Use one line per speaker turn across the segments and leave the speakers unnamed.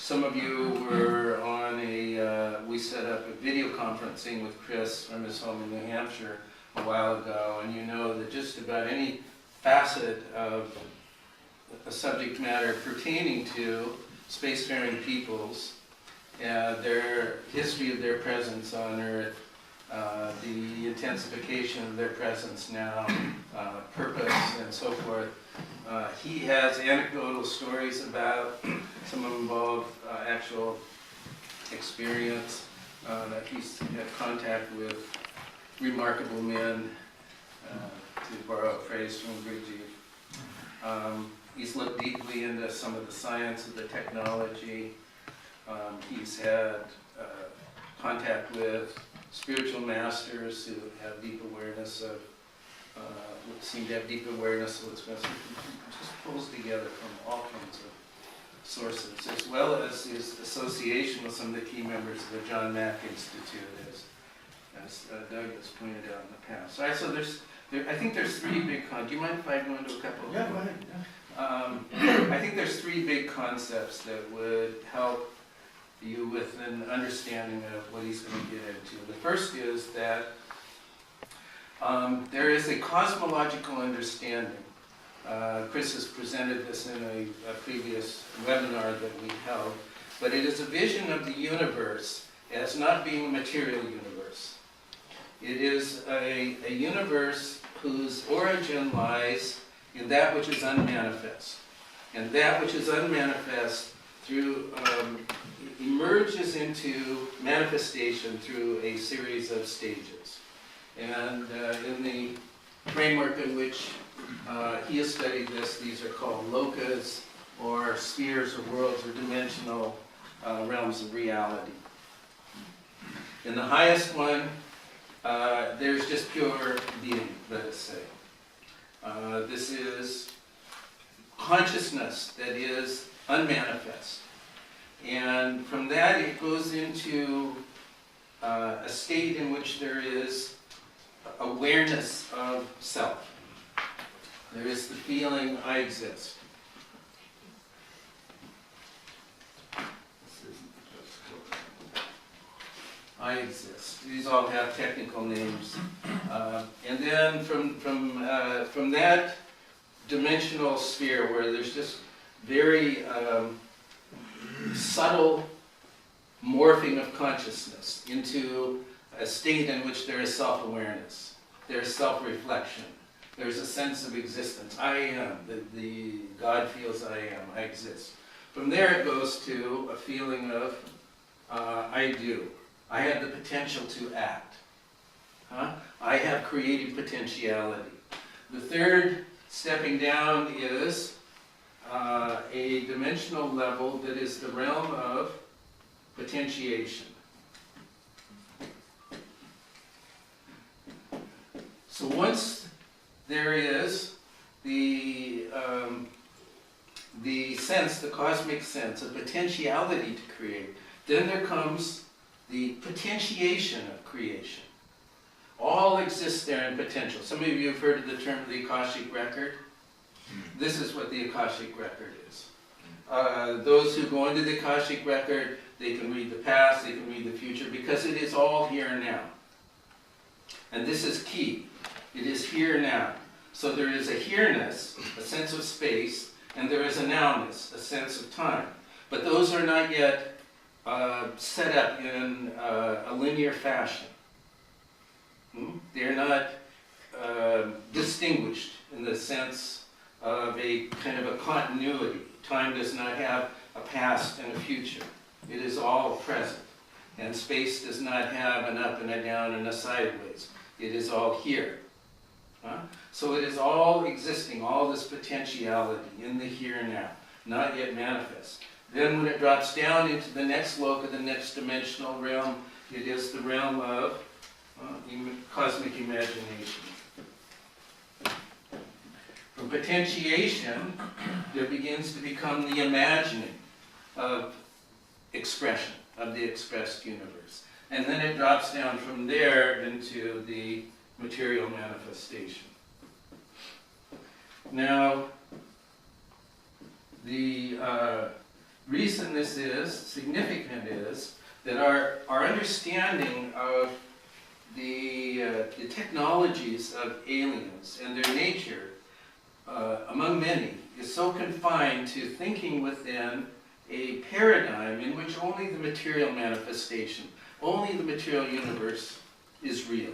some of you were on we set up a video conferencing with Chris from his home in New Hampshire a while ago, and you know that just about any facet of a subject matter pertaining to spacefaring peoples, their history of their presence on Earth, the intensification of their presence now, purpose, and so forth. He has anecdotal stories about, some of them involve actual experience, that he's had contact with remarkable men, to borrow a phrase from Gurdjieff. He's looked deeply into some of the science of the technology. He's had contact with spiritual masters who have deep awareness of, seem to have deep awareness of what's going on. Just pulls together from all kinds of sources, as well as his association with some of the key members of the John Mack Institute, as Doug has pointed out in the past. All right, so I think there's three big do you mind if I go into a couple?
Yeah, go ahead. Yeah.
I think there's three big concepts that would help you with an understanding of what he's going to get into. The first is that there is a cosmological understanding. Chris has presented this in a previous webinar that we held, but it is a vision of the universe as not being a material universe. It is a universe whose origin lies in that which is unmanifest. And that which is unmanifest through emerges into manifestation through a series of stages. And in the framework in which he has studied this, these are called lokas, or spheres or worlds or dimensional realms of reality. In the highest one, there's just pure being, let us say. This is consciousness that is unmanifest. And from that it goes into a state in which there is awareness of self. There is the feeling, I exist. I exist. These all have technical names. And then from that dimensional sphere where there's just very subtle morphing of consciousness into a state in which there is self-awareness, there is self-reflection, there's a sense of existence. I am. The God feels I am. I exist. From there it goes to a feeling of I do. I have the potential to act. I have creative potentiality. The third stepping down is a dimensional level that is the realm of potentiation. So once there is the sense, the cosmic sense of potentiality to create, then there comes the potentiation of creation. All exists there in potential. Some of you have heard of the term the Akashic Record. This is what the Akashic Record is. Those who go into the Akashic Record, they can read the past, they can read the future, because it is all here and now. And this is key. It is here now. So there is a here-ness, a sense of space, and there is a now-ness, a sense of time. But those are not yet set up in a linear fashion. They're not distinguished in the sense of a kind of a continuity. Time does not have a past and a future. It is all present. And space does not have an up and a down and a sideways. It is all here. So it is all existing, all this potentiality in the here and now, not yet manifest. Then when it drops down into the next loka, the next dimensional realm, it is the realm of cosmic imagination. From potentiation, there begins to become the imagining of expression, of the expressed universe. And then it drops down from there into the material manifestation. Now, the reason this is significant is that our understanding of the technologies of aliens and their nature, among many, is so confined to thinking within a paradigm in which only the material manifestation, only the material universe is real.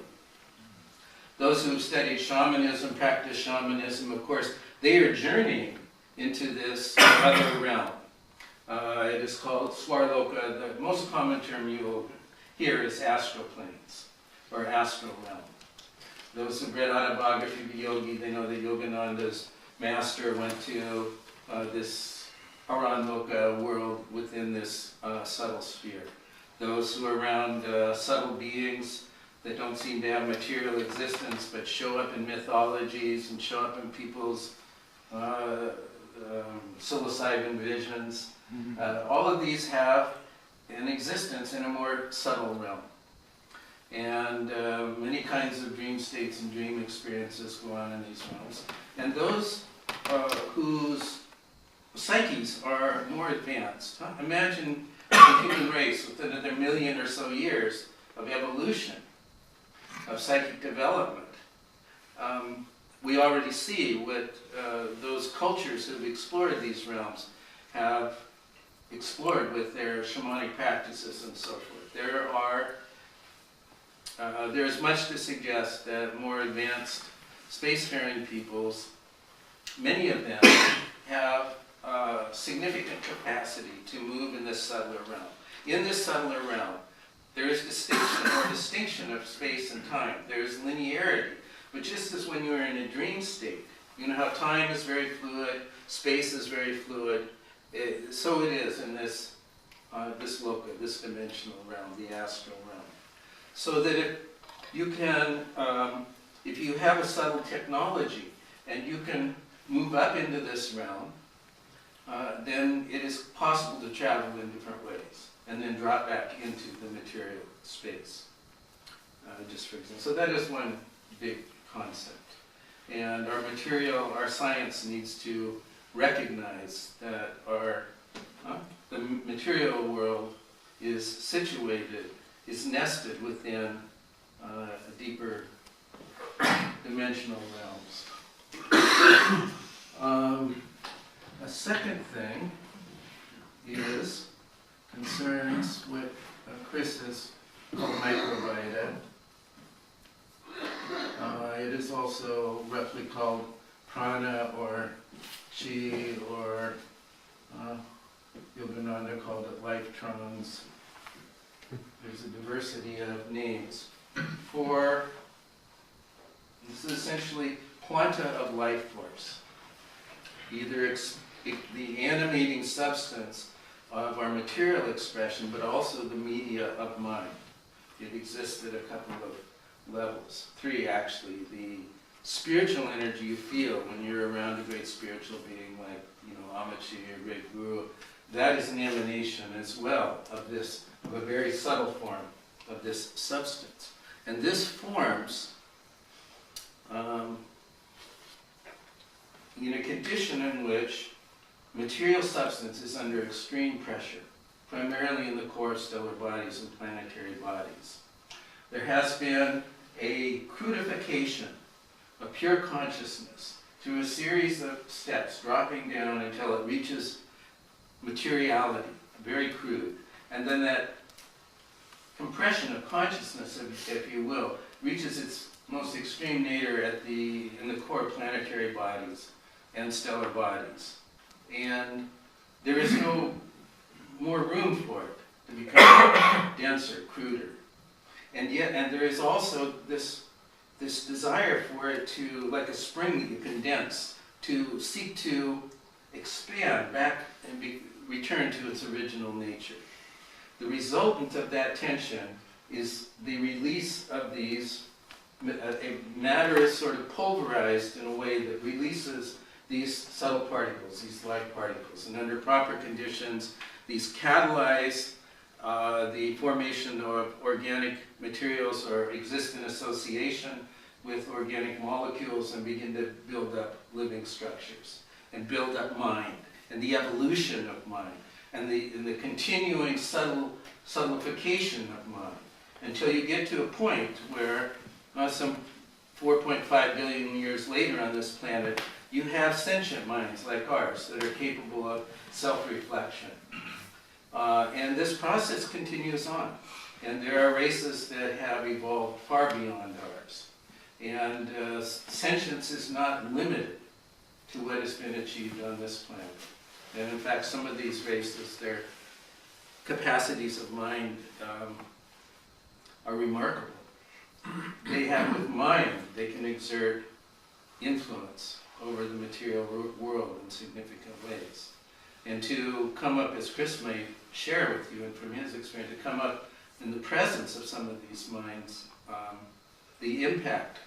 Those who have studied shamanism, practice shamanism, of course, they are journeying into this other realm. It is called Swarloka. The most common term you will hear is astral planes, or astral realm. Those who've read Autobiography of a Yogi, they know that Yogananda's master went to this Aranloka world within this subtle sphere. Those who are around subtle beings that don't seem to have material existence but show up in mythologies and show up in people's psilocybin visions. All of these have an existence in a more subtle realm. And many kinds of dream states and dream experiences go on in these realms. And those whose psyches are more advanced. Imagine the human race within another million or so years of evolution, of psychic development. We already see what those cultures who have explored these realms have explored with their shamanic practices and so forth. There is much to suggest that more advanced spacefaring peoples, many of them, have significant capacity to move in this subtler realm. In this subtler realm, there is distinction of space and time. There is linearity. But just as when you are in a dream state, you know how time is very fluid, space is very fluid, so it is in this loka, this dimensional realm, the astral realm. So that if you have a subtle technology and you can move up into this realm, then it is possible to travel in different ways and then drop back into the material space, just for example. So that is one big concept. And our science needs to recognize that the material world is situated, is nested within deeper dimensional realms. A second thing concerns what Chris has called microbiota. It is also roughly called prana or chi, or Yogananda called it life trons. There's a diversity of names. This is essentially quanta of life force, either the animating substance of our material expression, but also the media of mind. It exists at a couple of levels, 3 actually. The spiritual energy you feel when you're around a great spiritual being like, Amachi or great guru, that is an emanation as well of a very subtle form of this substance. And this forms in a condition in which material substance is under extreme pressure, primarily in the core of stellar bodies and planetary bodies. There has been a crudification of pure consciousness through a series of steps, dropping down until it reaches materiality, very crude. And then that compression of consciousness, if you will, reaches its most extreme nadir in the core planetary bodies and stellar bodies. And there is no more room for it to become denser, cruder. And there is also this desire for it to, like a spring that you condense, to seek to expand back and return to its original nature. The resultant of that tension is the release of these. Matter is sort of pulverized in a way that releases these subtle particles, these light particles. And under proper conditions, these catalyze the formation of organic materials or exist in association with organic molecules and begin to build up living structures and build up mind and the evolution of mind. and the continuing subtlification of mind, until you get to a point where, some 4.5 billion years later on this planet, you have sentient minds like ours that are capable of self-reflection. And this process continues on. And there are races that have evolved far beyond ours. And sentience is not limited to what has been achieved on this planet. And in fact, some of these races, their capacities of mind are remarkable. They have, with mind, they can exert influence over the material world in significant ways. And to come up, as Chris may share with you, and from his experience, to come up in the presence of some of these minds, the impact,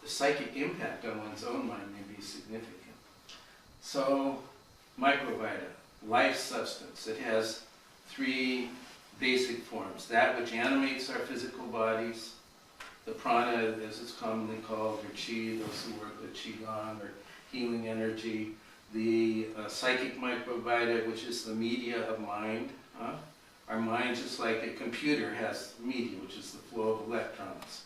the psychic impact on one's own mind may be significant. So, microbiota, life substance, it has three basic forms. That which animates our physical bodies, the prana, as it's commonly called, or chi, those who work with qigong, or healing energy. The psychic microbiota, which is the media of mind. Our mind, just like a computer, has media, which is the flow of electrons.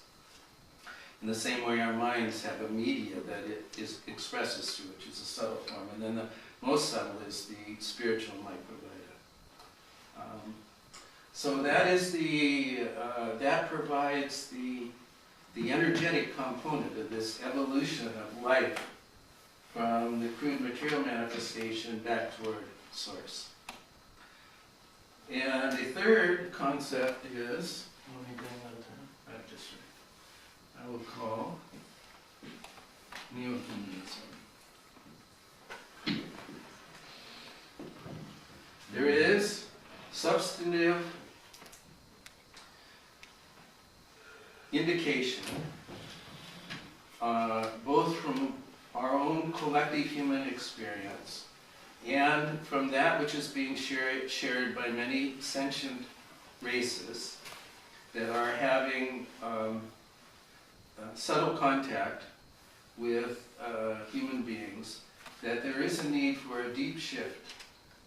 In the same way, our minds have a media that it expresses through, which is a subtle form. And then the most subtle is the spiritual microbiota. So that is that provides the energetic component of this evolution of life from the crude material manifestation back toward source. And the third concept is, let me bring that back just right. I will call neo-humanism. There is substantive indication, both from our own collective human experience and from that which is being shared by many sentient races that are having subtle contact with human beings, that there is a need for a deep shift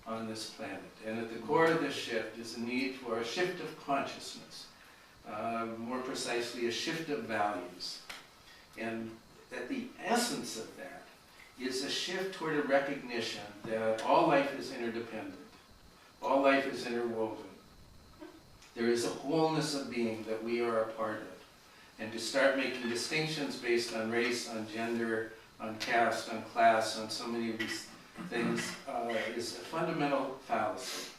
on this planet. And at the core of this shift is a need for a shift of consciousness, more precisely a shift of values. And that the essence of that is a shift toward a recognition that all life is interdependent, all life is interwoven. There is a wholeness of being that we are a part of. And to start making distinctions based on race, on gender, on caste, on class, on so many of these things is a fundamental fallacy.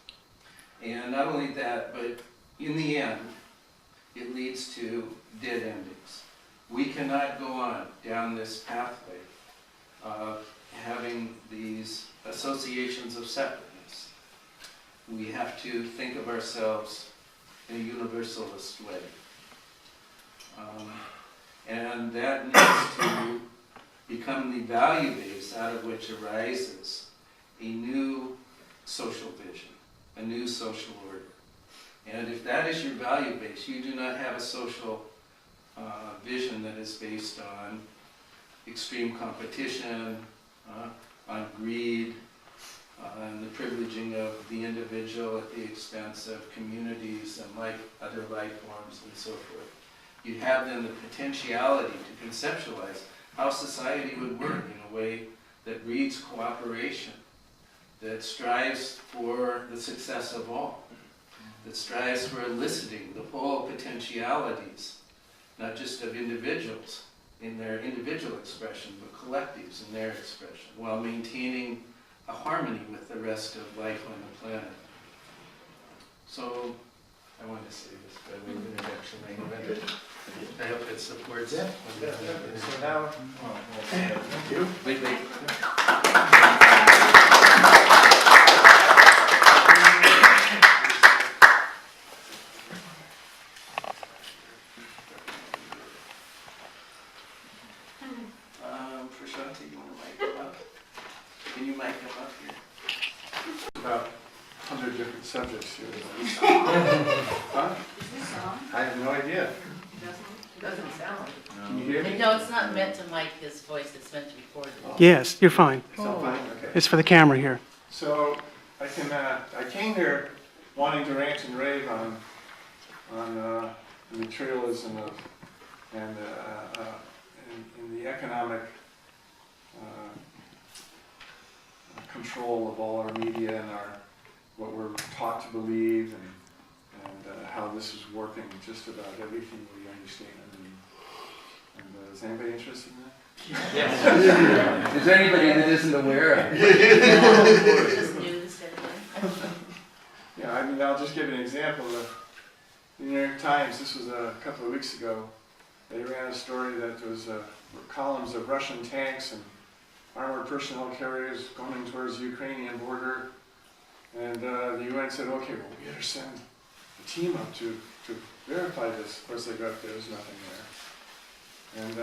And not only that, but in the end, it leads to dead endings. We cannot go on down this pathway of having these associations of separateness. We have to think of ourselves in a universalist way. And that needs to become the value base out of which arises a new social vision, a new social order. And if that is your value base, you do not have a social vision that is based on extreme competition, on greed, on the privileging of the individual at the expense of communities and other life forms and so forth. You have then the potentiality to conceptualize how society would work in a way that breeds cooperation, that strives for the success of all, that strives for eliciting the full potentialities, not just of individuals in their individual expression, but collectives in their expression, while maintaining a harmony with the rest of life on the planet. So, I want to say this by way of introduction. I hope it supports it.
So now, thank you.
Wait. Prashanti, you want to mic him up? Can you mic him up here?
About 100 different subjects here.
Huh?
Is this on?
I have no idea.
It doesn't sound.
Can you hear me?
No, it's not meant to mic his voice, it's meant to record it.
Yes, you're fine.
It's all fine? Okay.
It's for the camera here.
So, I came here wanting to rant and rave on the materialism of and in the economic control of all our media and what we're taught to believe and how this is warping just about everything we understand. And is anybody interested in that?
Yes. Is there anybody that isn't aware of it?
Just news anyway.
Yeah, I mean, I'll just give an example. The New York Times, this was a couple of weeks ago, they ran a story that was columns of Russian tanks and armored personnel carriers going towards the Ukrainian border. And the UN said, okay, well, we better send a team up to verify this. Of course, they got there, there's nothing there. And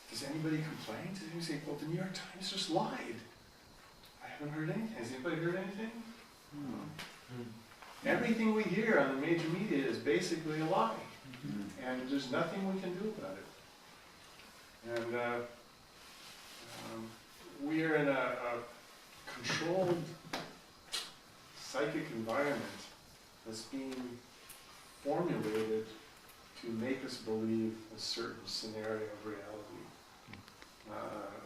does anybody complain? Does anybody say, well, the New York Times just lied? I haven't heard anything. Has anybody heard anything? Everything we hear on the major media is basically a lie. And there's nothing we can do about it. And we are in a controlled psychic environment that's being formulated to make us believe a certain scenario of reality.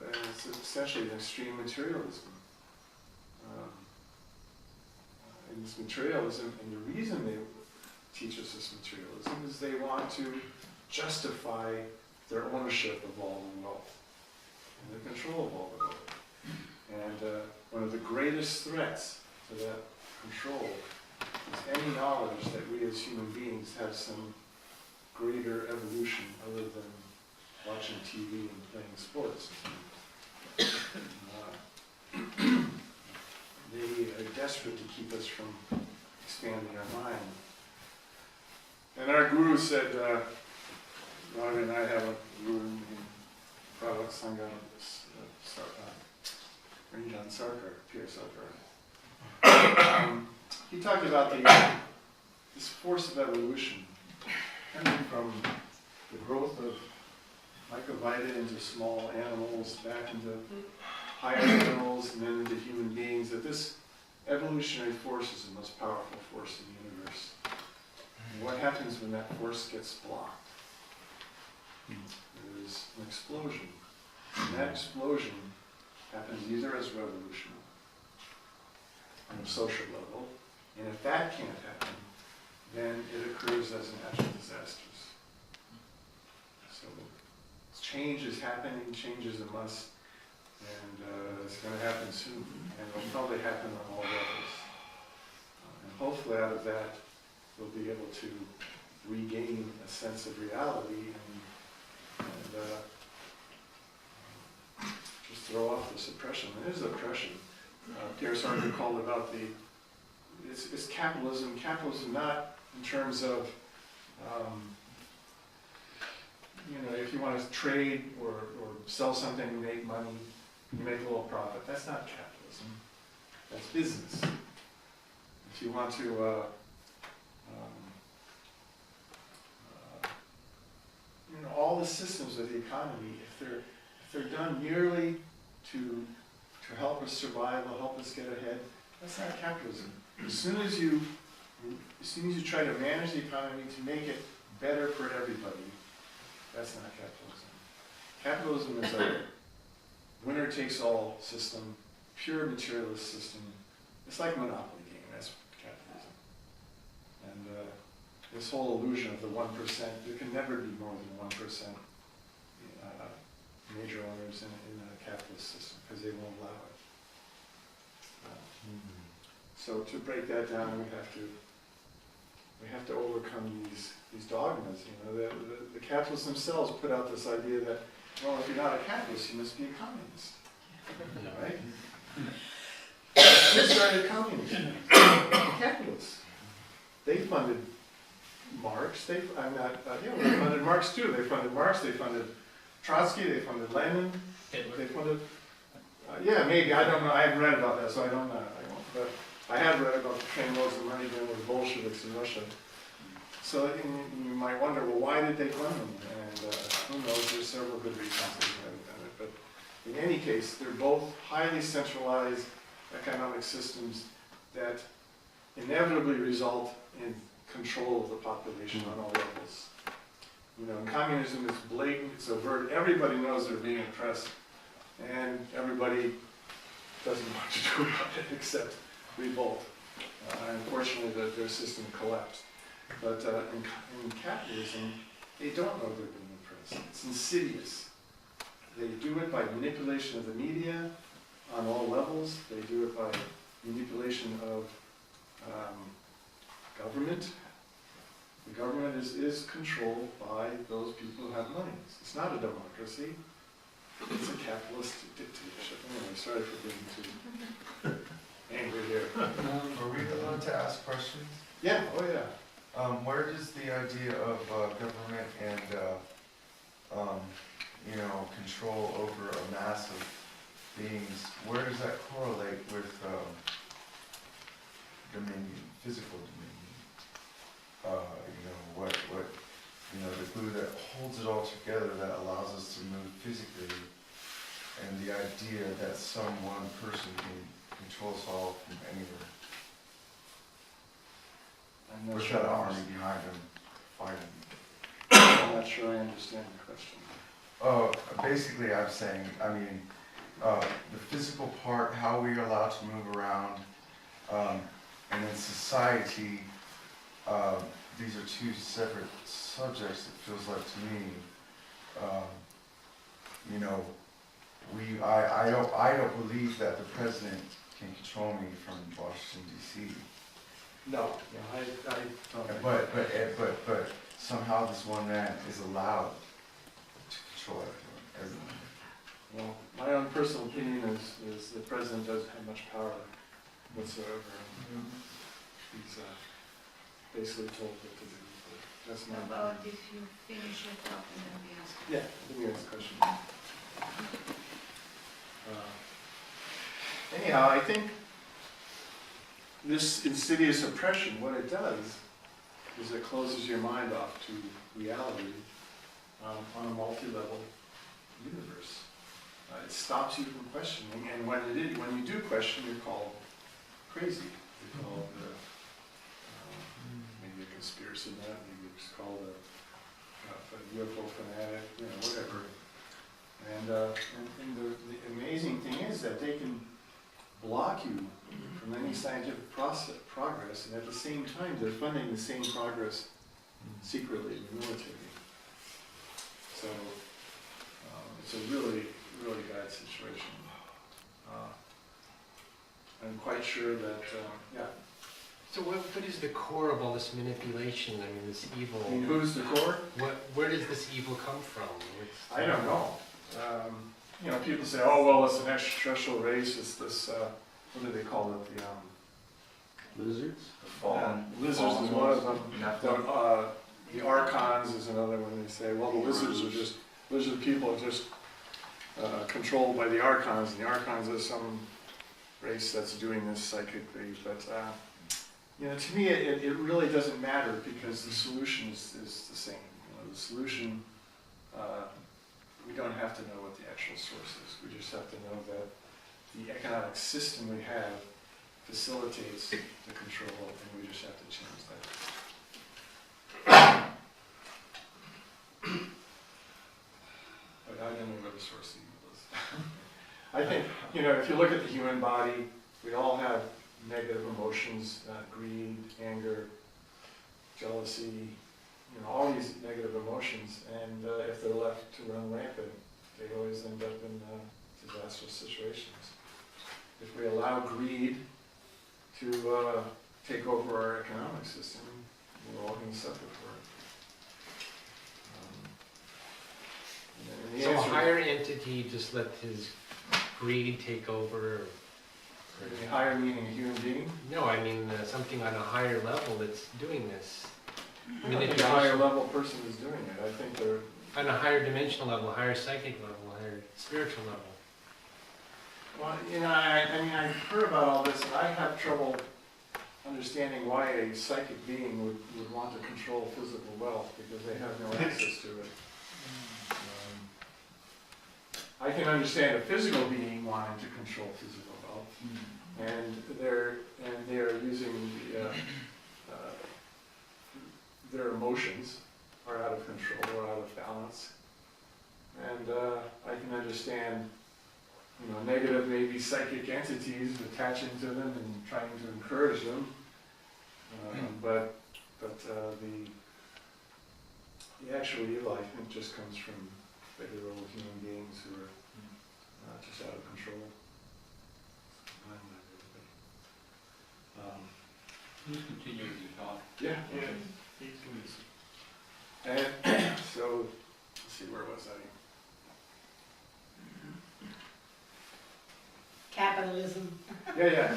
And it's essentially an extreme materialism. And this materialism, and the reason they teach us this materialism is they want to justify their ownership of all the wealth and the control of all the wealth. And one of the greatest threats to that control is any knowledge that we as human beings have some greater evolution other than watching TV and playing sports. They are desperate to keep us from expanding our mind. And our guru said, Ravi and I have a guru named Prabhat Sangha, Ranjan Sarkar, Pierre Sarkar. He talked about this force of evolution coming from the growth of microvita into small animals, back into higher animals, and then into human beings, that this evolutionary force is the most powerful force in the universe. And what happens when that force gets blocked? There is an explosion. And that explosion happens either as revolution on a social level, and if that can't happen, then it occurs as natural disasters. So change is happening, change is a must, and it's going to happen soon, and it'll probably happen on all levels. And hopefully out of that, we'll be able to regain a sense of reality and just throw off this oppression. It is oppression. Pierre Sarkar called it out it's capitalism. Capitalism not in terms of, if you want to trade or sell something and make money, you make a little profit. That's not capitalism. That's business. If you want to, all the systems of the economy, if they're done merely to help us survive or help us get ahead, that's not capitalism. As soon as you try to manage the economy to make it better for everybody, that's not capitalism. Capitalism is a winner-takes-all system, pure materialist system. It's like a monopoly game, that's capitalism. And this whole illusion of the 1%, there can never be more than 1% major owners in a capitalist system, because they won't allow it. So to break that down, we have to overcome these dogmas. The capitalists themselves put out this idea that, well, if you're not a capitalist, you must be a communist, right? Who started communism? Capitalists. They funded Marx. They funded Marx too. They funded Marx. They funded Trotsky. They funded Lenin. They funded. Maybe, I don't know. I haven't read about that, so I don't know. But I have read about the trainloads of money going with the Bolsheviks in Russia. So you might wonder, well, why did they fund them? And who knows? There's several good reasons they haven't done it. But in any case, they're both highly centralized economic systems that inevitably result in control of the population on all levels. You know, in communism, it's blatant, it's overt, everybody knows they're being oppressed, and everybody doesn't want to do about it except revolt. Unfortunately, their system collapsed. But in capitalism, they don't know they're being oppressed. It's insidious. They do it by manipulation of the media on all levels. They do it by manipulation of government. The government is controlled by those people who have money. It's not a democracy. It's a capitalist dictatorship. Anyway, sorry for being too angry here.
Are we allowed to ask questions?
Yeah, oh yeah.
Where does the idea of government and, you know, control over a mass of beings, where does that correlate with dominion, physical dominion? You know, what, you know, the glue that holds it all together, that allows us to move physically, and the idea that some one person can control us all from anywhere.
I'm not
With
sure
that
I
army
understand.
behind him, fighting.
I'm not sure I understand the question.
Basically I'm saying, I mean, the physical part, how we are allowed to move around, and in society, these are two separate subjects, it feels like to me. You know, I don't believe that the president can control me from Washington DC.
No, I don't.
But somehow this one man is allowed to control everyone.
Well, my own personal opinion is the president doesn't have much power whatsoever. He's basically told what to do. But that's
How
not.
about if you finish it up and then we ask?
Yeah, let me ask a question. Anyhow, I think this insidious oppression, what it does is it closes your mind off to reality on a multi-level universe. It stops you from questioning, and when you do question, you're called crazy. You're called maybe a conspiracy nut, maybe it's called a UFO fanatic, you know, whatever. And the amazing thing is that they can block you from any scientific progress, and at the same time, they're funding the same progress secretly in the military. So it's a really, really bad situation. I'm quite sure that, yeah.
So what is the core of all this manipulation? I mean, this evil.
I mean, who's the core?
Where does this evil come from?
I don't know. You know, people say, oh, well, it's an extraterrestrial race. It's this, what do they call it? The
Lizards?
lizards is one of them. The archons is another one. They say, well, the lizard people are just controlled by the archons, and the archons are some race that's doing this psychically. But you know, to me, it really doesn't matter because the solution is the same. You know, the solution, we don't have to know what the actual source is. We just have to know that the economic system we have facilitates the control, and we just have to change that. But I don't know where the source of evil is. I think, you know, if you look at the human body, we all have negative emotions, greed, anger, jealousy, you know, all these negative emotions, and if they're left to run rampant, they always end up in disastrous situations. If we allow greed to take over our economic system, we're all going to suffer for it.
So a higher entity just let his greed take over?
A higher meaning a human being?
No, I mean something on a higher level that's doing this.
I don't think a higher level person is doing it. I think they're...
On a higher dimensional level, higher psychic level, higher spiritual level.
Well, you know, I mean, I've heard about all this, and I have trouble understanding why a psychic being would want to control physical wealth, because they have no access to it. I can understand a physical being wanting to control physical wealth, And they are using their emotions are out of control or out of balance. And I can understand, negative maybe psychic entities attaching to them and trying to encourage them. But the actual evil, I think, just comes from regular old human beings who are just out of control.
Please continue with your talk.
Yeah. And so, let's see, where was I?
Capitalism.
Yeah.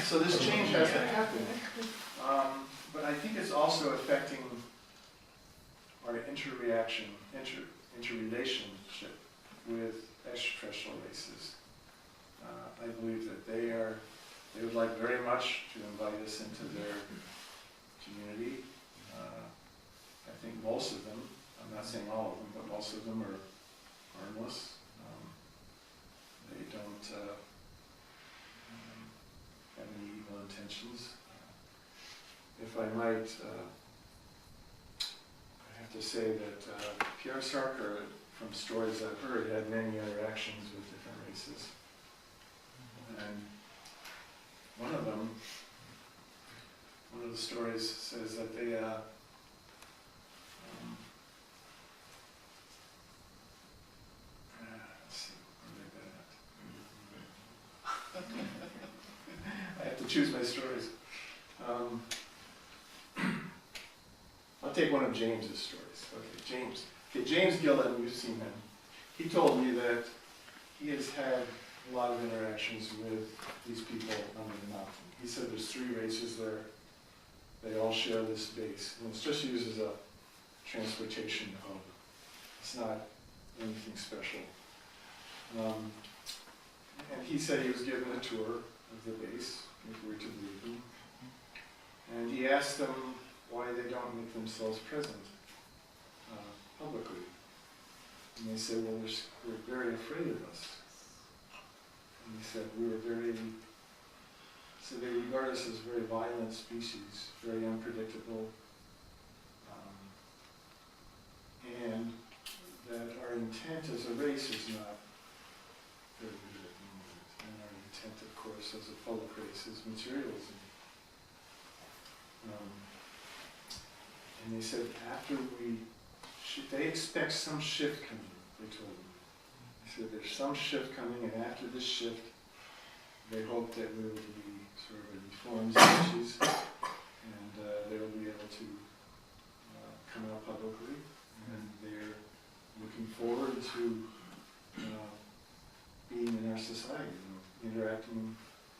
So this change has to happen, but I think it's also affecting our interrelationship with extraterrestrial races. I believe that they would like very much to invite us into their community. I think most of them, I'm not saying all of them, but most of them are harmless. They don't have any evil intentions. If I might, I have to say that Pierre Sarkar, from stories I've heard, had many interactions with different races. And one of the stories says that they, let's see, where did I get at? I have to choose my stories. I'll take one of James's stories. James Gillen, you've seen him. He told me that he has had a lot of interactions with these people under the mountain. He said there's 3 races there. They all share this base. And it's just used as a transportation hub. It's not anything special. And he said he was given a tour of the base, if we were to believe him. And he asked them why they don't make themselves present publicly. And they said, well, we're very afraid of us. And he said, they regard us as very violent species, very unpredictable, and that our intent as a race is not very good at the moment. And our intent, of course, as a public race is materialism. And they said they expect some shift coming, they told me. They said there's some shift coming, and after this shift, they hope that we will be sort of a reformed species, and they will be able to come out publicly, and they're looking forward to being in our society, interacting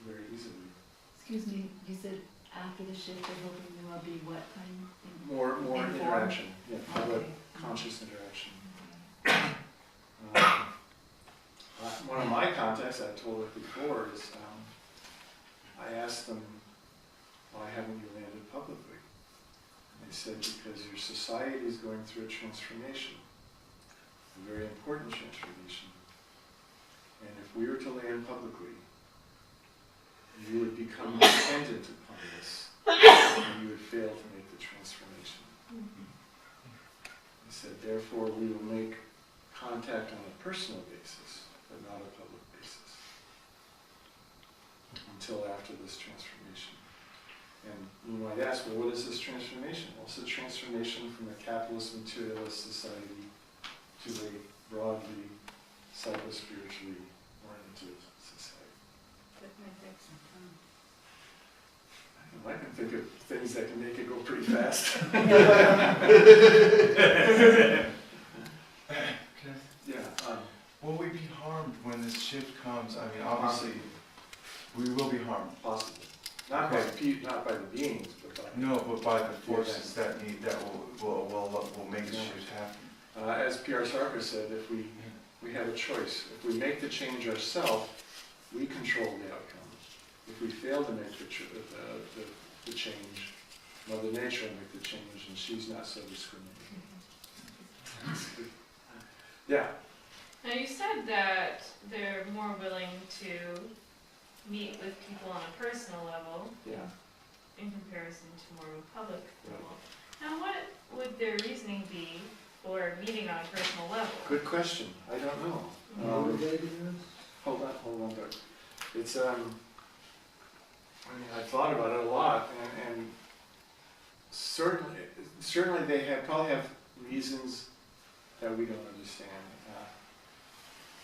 very easily.
Excuse me, you said after the shift they're hoping there will be what kind?
More
Informed?
interaction, public
Okay.
conscious interaction. One of my contacts, I told it before, is I asked them, why haven't you landed publicly? And they said, because your society is going through a transformation, a very important transformation. And if we were to land publicly, you would become dependent upon this, and you would fail to make the transformation. They said, therefore, we will make contact on a personal basis, but not a public basis, until after this transformation. And you might ask, well, what is this transformation? Well, it's a transformation from a capitalist materialist society to a broadly psycho-spiritually oriented society.
That might take some time.
I can think of things that can make it go pretty fast. Yeah.
Will we be harmed when this shift comes? I mean, obviously, we will be harmed.
Possibly. Not by the beings, but by...
No, but by the forces that will make the shift happen.
As Pierre Sarkar said, if we have a choice. If we make the change ourselves, we control the outcome. If we fail to make the change, Mother Nature will make the change, and she's not so discriminating. Yeah.
Now you said that they're more willing to
meet with people on a personal level
Yeah.
in comparison to more of a public
Right.
level. Now, what would their reasoning be for meeting on a personal level?
Good question. I don't know. Hold on, Doug. It's, I mean, I thought about it a lot, and certainly they probably have reasons that we don't understand.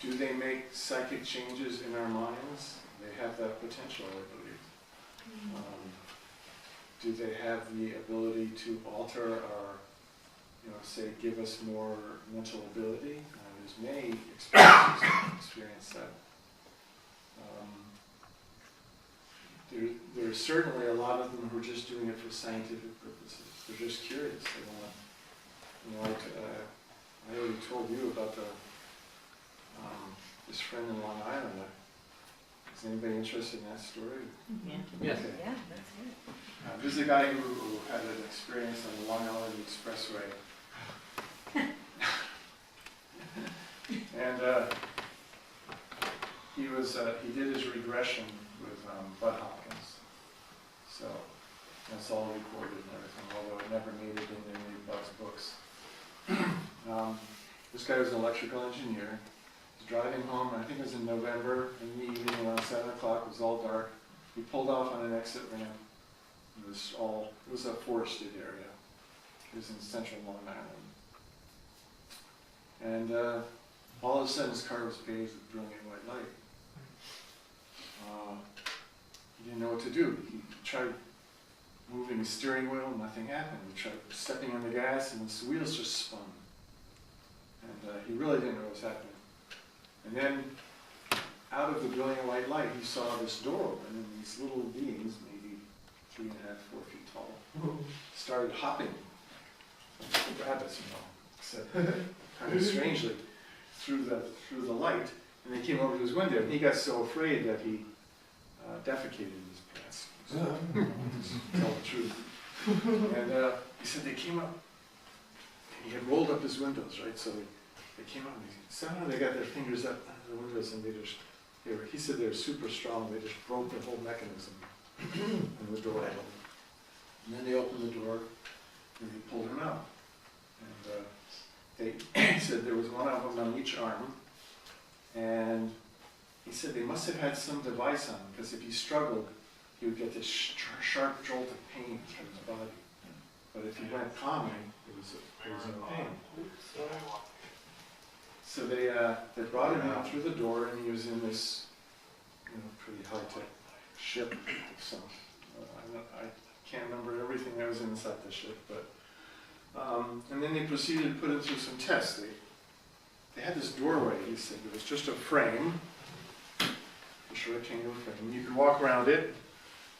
Do they make psychic changes in our minds? They have that potential, I believe. Do they have the ability to alter our, say, give us more mental ability? There's many experiences that experience that. There's certainly a lot of them who are just doing it for scientific purposes. They're just curious. They want, I already told you about this friend in Long Island. Is anybody interested in that story?
Yeah.
Yes.
Okay.
Yeah, that's it.
This is a guy who had an experience on the Long Island Expressway. And he did his regression with Bud Hopkins. So that's all recorded and everything, although it never made it in any of Bud's books. This guy was an electrical engineer. He was driving home, I think it was in November, in the evening around 7 o'clock, it was all dark. He pulled off on an exit ramp. It was a forested area. It was in central Long Island. And all of a sudden his car was bathed with brilliant white light. He didn't know what to do. He tried moving his steering wheel, nothing happened. He tried stepping on the gas and his wheels just spun. And he really didn't know what was happening. And then out of the brilliant white light, he saw this door open and these little beings, maybe 3.5, 4 feet tall, started hopping. Like rabbits, except kind of strangely, through the light. And they came over to his window, and he got so afraid that he defecated in his pants. To tell the truth. And he said they came up. He had rolled up his windows, right? So they came up, and somehow they got their fingers up under the windows, and he said they were super strong. They just broke the whole mechanism in the door. And then they opened the door, and they pulled him out. And he said there was one of them on each arm, and he said they must have had some device on him, because if he struggled, he would get this sharp jolt of pain through his body. But if he went calmly, it was no pain. So they brought him out through the door, and he was in this, pretty high-tech ship of some. I can't remember everything that was inside the ship, but and then they proceeded to put him through some tests. They had this doorway. He said it was just a frame, a rectangular frame. You could walk around it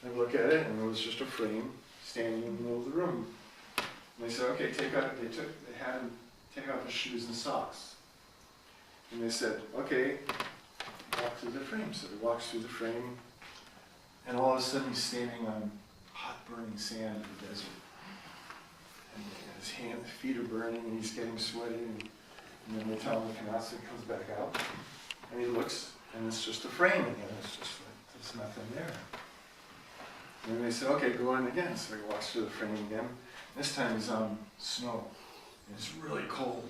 and look at it, and it was just a frame standing in the middle of the room. And they said, okay, they had him take off his shoes and socks. And they said, okay, walk through the frame. So he walks through the frame, and all of a sudden he's standing on hot burning sand of the desert. And his feet are burning, and he's getting sweaty, and then they tell him to come out, so he comes back out, and he looks, and it's just a frame again. It's just like, there's nothing there. And then they said, okay, go in again. So he walks through the frame again. This time he's on snow, and it's really cold.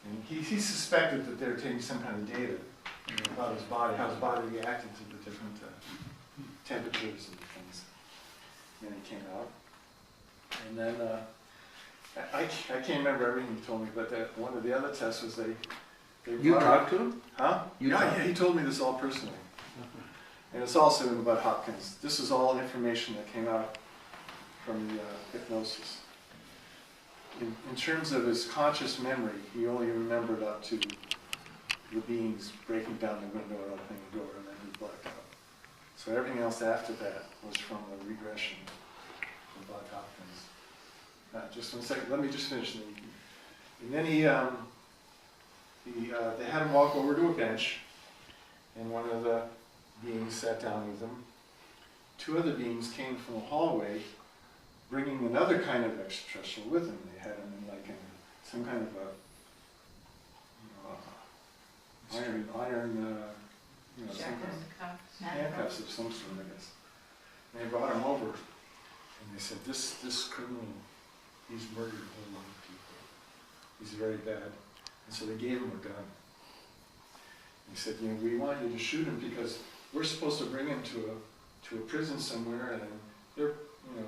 And he suspected that they were taking some kind of data about his body, how his body reacted to the different temperatures and things. And he came out. And then, I can't remember everything he told me, but one of the other tests was they
You talked to him?
Huh? Yeah, he told me this all personally. And it's also in Bud Hopkins. This is all information that came out from the hypnosis. In terms of his conscious memory, he only remembered up to the beings breaking down the window and opening the door, and then he blacked out. So everything else after that was from the regression of Bud Hopkins. Just one second, let me just finish. And then they had him walk over to a bench, and one of the beings sat down with him. 2 other beings came from the hallway, bringing another kind of extraterrestrial with them. They had him in some kind of a iron you know, some
Shackles, cuffs.
handcuffs of some sort, I guess. And they brought him over, and they said, this criminal, he's murdered a whole lot of people. He's very bad. And so they gave him a gun. He said, you know, we want you to shoot him because we're supposed to bring him to a prison somewhere, and they're, you know,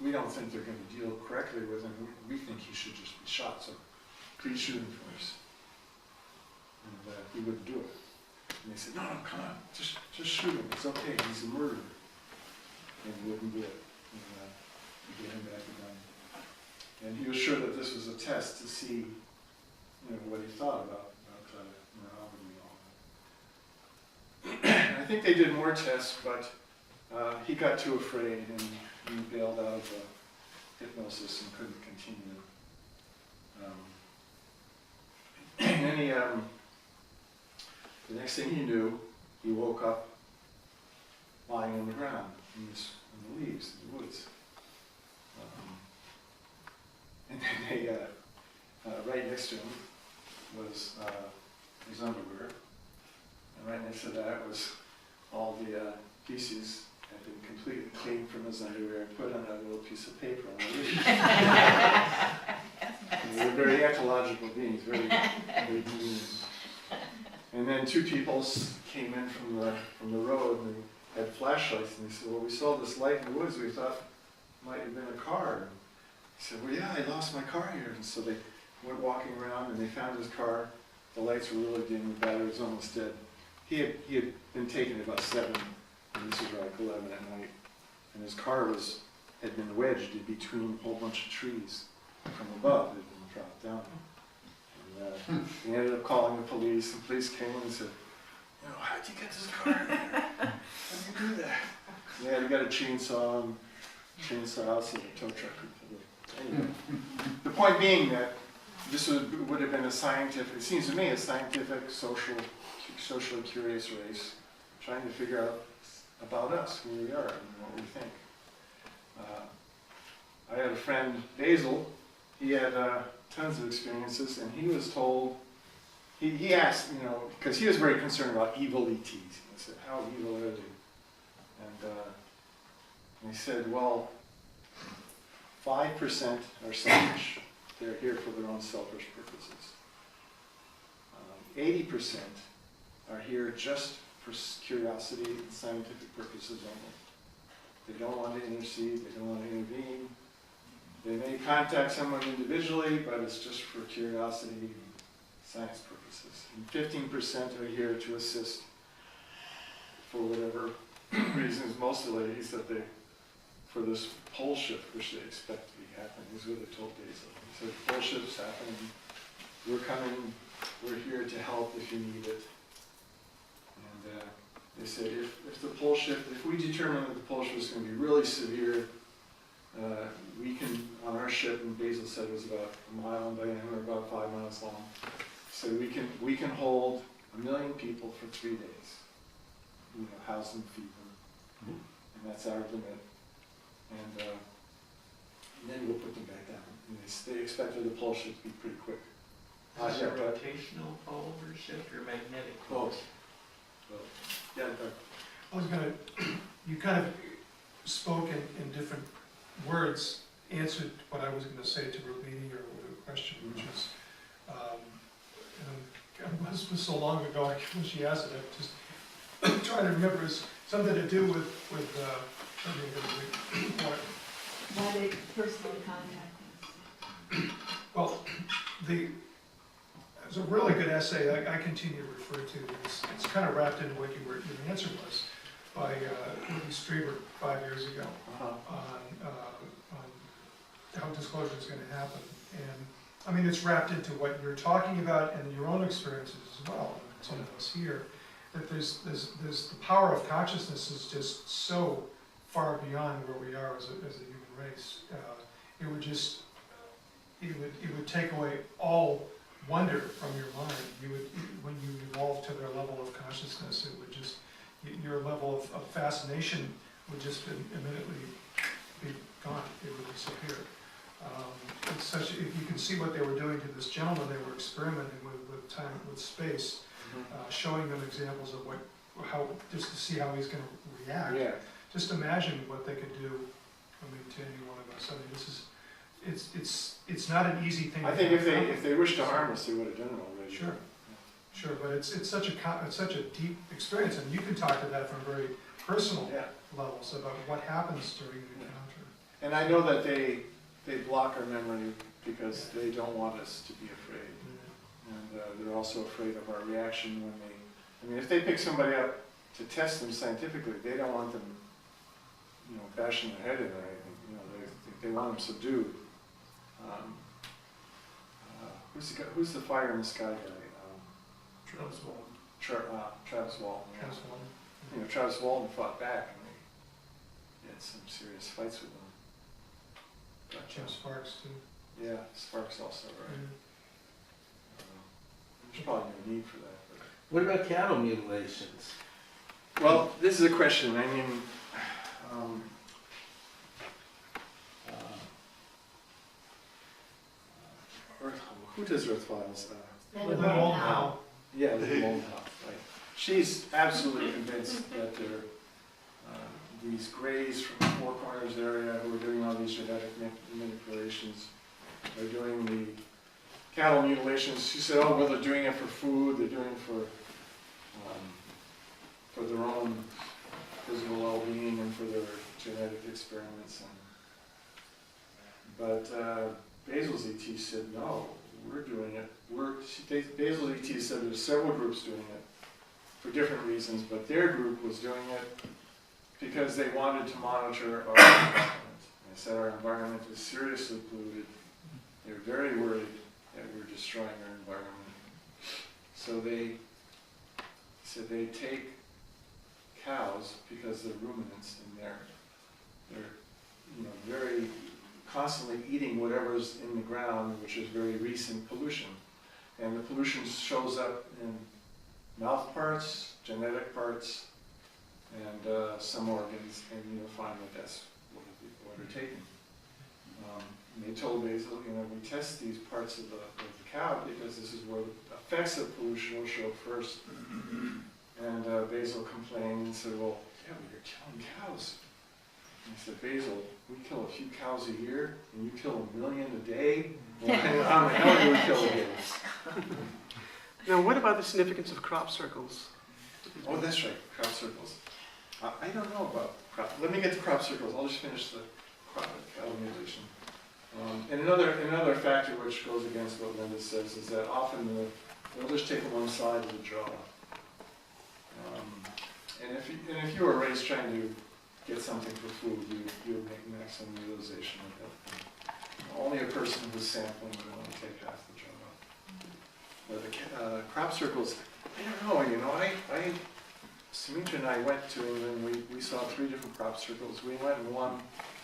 we don't think they're going to deal correctly with him. We think he should just be shot. So please shoot him for us. And he wouldn't do it. And they said, no, come on, just shoot him. It's okay. He's a murderer. And he wouldn't do it. And we gave him back the gun. And he was sure that this was a test to see, you know, what he thought about morality and all that. I think they did more tests, but he got too afraid and he bailed out of hypnosis and couldn't continue. And then the next thing he knew, he woke up lying on the ground in the leaves, in the woods. And then they, right next to him was his underwear. And right next to that was all the feces had been completely cleaned from his underwear and put on a little piece of paper on the leaf. They were very ecological beings, very, very clean. And then two people came in from the road and they had flashlights, and they said, well, we saw this light in the woods, we thought it might have been a car. And he said, well, yeah, I lost my car here. And so they went walking around and they found his car. The lights were really dim, the battery was almost dead. He had been taken at about 7, and this was like 11 at night. And his car had been wedged in between a whole bunch of trees from above. It had been dropped down. And he ended up calling the police. The police came and said, you know, how'd you get this car in here? How'd you do that? Yeah, he got a chainsaw and chainsaw out so the tow truck could pull it. Anyway, the point being that this would have been a scientific, it seems to me, a scientific, socially curious race trying to figure out about us, who we are, and what we think. I had a friend, Basil. He had tons of experiences, and he was told, he asked, you know, because he was very concerned about evil ETs. He said, how evil are they? And he said, well, 5% are selfish. They're here for their own selfish purposes. 80% are here just for curiosity and scientific purposes only. They don't want to intercede, they don't want to intervene. They may contact someone individually, but it's just for curiosity and science purposes. And 15% are here to assist for whatever reasons. Mostly, he said, for this pole shift, which they expect to be happening. These were the told Basil. He said, pole shift's happening. We're coming. We're here to help if you need it. And they said, if the pole shift, if we determine that the pole shift is going to be really severe, we can, on our ship, and Basil said it was about a mile in diameter, about 5 miles long, so we can hold 1 million people for 3 days. You know, house them, feed them, and that's our limit. And then we'll put them back down. And they expected the pole shift to be pretty quick.
Is it a rotational pole or shift or magnetic pole?
Both. Yeah,
I was gonna, you kind of spoke in different words, answered what I was gonna say to Ravi or the question, which is, and it was so long ago, when she asked it, I just trying to remember, it's something to do with
Why they personally contact us.
well, it's a really good essay I continue to refer to. It's kind of wrapped into what your answer was by Ravi Strieber 5 years ago on how disclosure is going to happen. And I mean, it's wrapped into what you're talking about and your own experiences as well. Some of us here, that there's the power of consciousness is just so far beyond where we are as a human race. It would take away all wonder from your mind. When you evolve to their level of consciousness, it would just, your level of fascination would just immediately be gone. It would disappear. It's such, if you can see what they were doing to this gentleman, they were experimenting with time, with space, showing them examples of what just to see how he's gonna react.
Yeah,
Just imagine what they could do, I mean, to any one of us. I mean, this is, it's not an easy thing.
I
to
think
have
if they wished to harm us, they would have done it already.
Sure. Sure, but it's such a deep experience, and you can talk to that from very personal
Yeah,
levels about what happens during the encounter.
and I know that they block our memory because they don't want us to be afraid. And they're also afraid of our reaction when they, I mean, if they pick somebody up to test them scientifically, they don't want them, bashing their head in or anything, they want them subdued. Who's the fire in the sky guy?
Travis Walton.
Travis Walton. Yeah.
Travis Walton.
Travis Walton fought back and they had some serious fights with him. But,
Jim Sparks, too.
yeah, Sparks also, right?
Mm.
There's probably no need for that. But.
What about cattle mutilations?
Well, this is a question. I mean, who does Earth Files?
Then
Lynn Walton.
Yeah, Lynn Moldhoff, right. She's absolutely convinced that there are these greys from the Four Corners area who are doing all these genetic manipulations. They're doing the cattle mutilations. She said, oh, well, they're doing it for food, they're doing it for their own physical well-being and for their genetic experiments. But Basil's ET said, no, we're doing it. Basil's ET said there's several groups doing it for different reasons, but their group was doing it because they wanted to monitor our environment. They said our environment is seriously polluted. They're very worried that we're destroying our environment. So they said they take cows because they're ruminants and they're very constantly eating whatever's in the ground, which is very recent pollution. And the pollution shows up in mouth parts, genetic parts, and some organs, and you'll find that that's what they're taking. And they told Basil, we test these parts of the cow because this is where the effects of pollution will show first. And Basil complained and said, well, yeah, but you're killing cows. And I said, Basil, we kill a few cows a year, and you kill 1 million a day? Well, how the hell do we kill a day?
Now, what about the significance of crop circles?
Oh, that's right, crop circles. I don't know about crop. Let me get to crop circles. I'll just finish the cattle mutilation. And another factor which goes against what Linda says is that often they'll just take one side of the jaw. And if you were raised trying to get something for food, you would make maximum utilization of it. Only a person who's sampling would want to take half the jaw off. But the crop circles, I don't know, Sumitra and I went to England, we saw 3 different crop circles. We went in one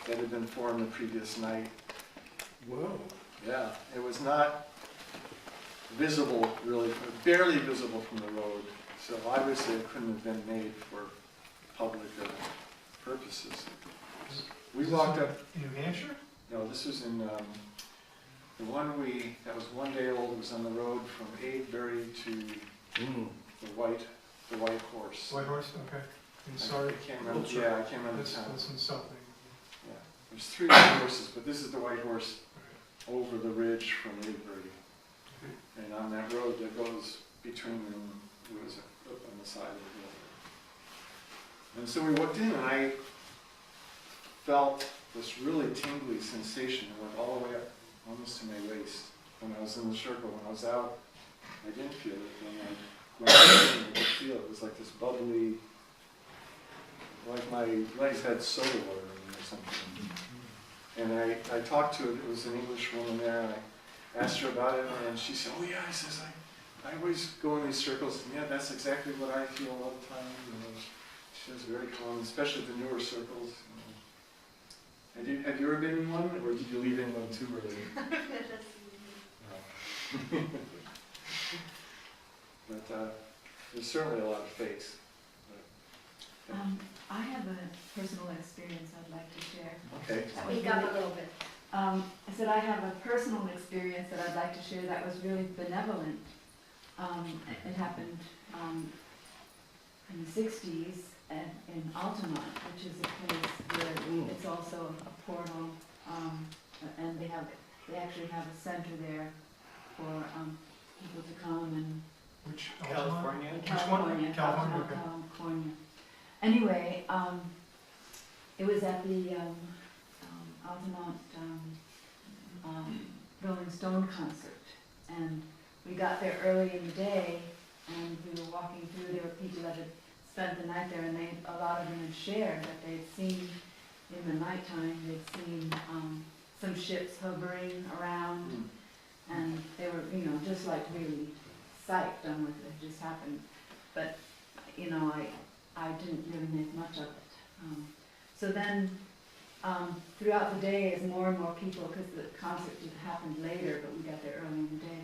that had been formed the previous night.
Whoa.
Yeah, it was not visible, really, barely visible from the road. So obviously it couldn't have been made for public purposes. We walked up.
In New Hampshire?
No, this was in the one that was 1 day old. It was on the road from Avebury to the White Horse.
White Horse, okay. Sorry.
I can't remember. Yeah, I can't remember the town.
That's in something.
Yeah, there's 3 White Horses, but this is the White Horse over the ridge from Avebury. And on that road that goes between them, it was up on the side of the hill. And so we walked in, and I felt this really tingly sensation that went all the way up, almost to my waist. When I was in the circle, when I was out, I didn't feel it. When I was in, I could feel it. It was like this bubbly, like my legs had soda water in them or something. And I talked to it was an English woman there, and I asked her about it, and she said, oh yeah, I always go in these circles, and yeah, that's exactly what I feel all the time. She was very common, especially the newer circles. Have you ever been in one, or did you leave England too early? No. But there's certainly a lot of fakes.
I have a personal experience I'd like to share.
Okay.
Speak up a little bit. I said I have a personal experience that I'd like to share that was really benevolent. It happened in the 60s in Altamont, which is a place where it's also a portal, and they actually have a center there for people to come and
Which,
California?
in
Which one?
California,
California,
Altamont,
okay.
California. Anyway, it was at the Altamont Rolling Stone concert, and we got there early in the day, and we were walking through. There were people that had spent the night there, and a lot of them had shared that they'd seen in the nighttime. They'd seen some ships hovering around, and they were, just like really psyched on what had just happened. But I didn't really make much of it. So then, throughout the day, as more and more people, because the concert happened later, but we got there early in the day,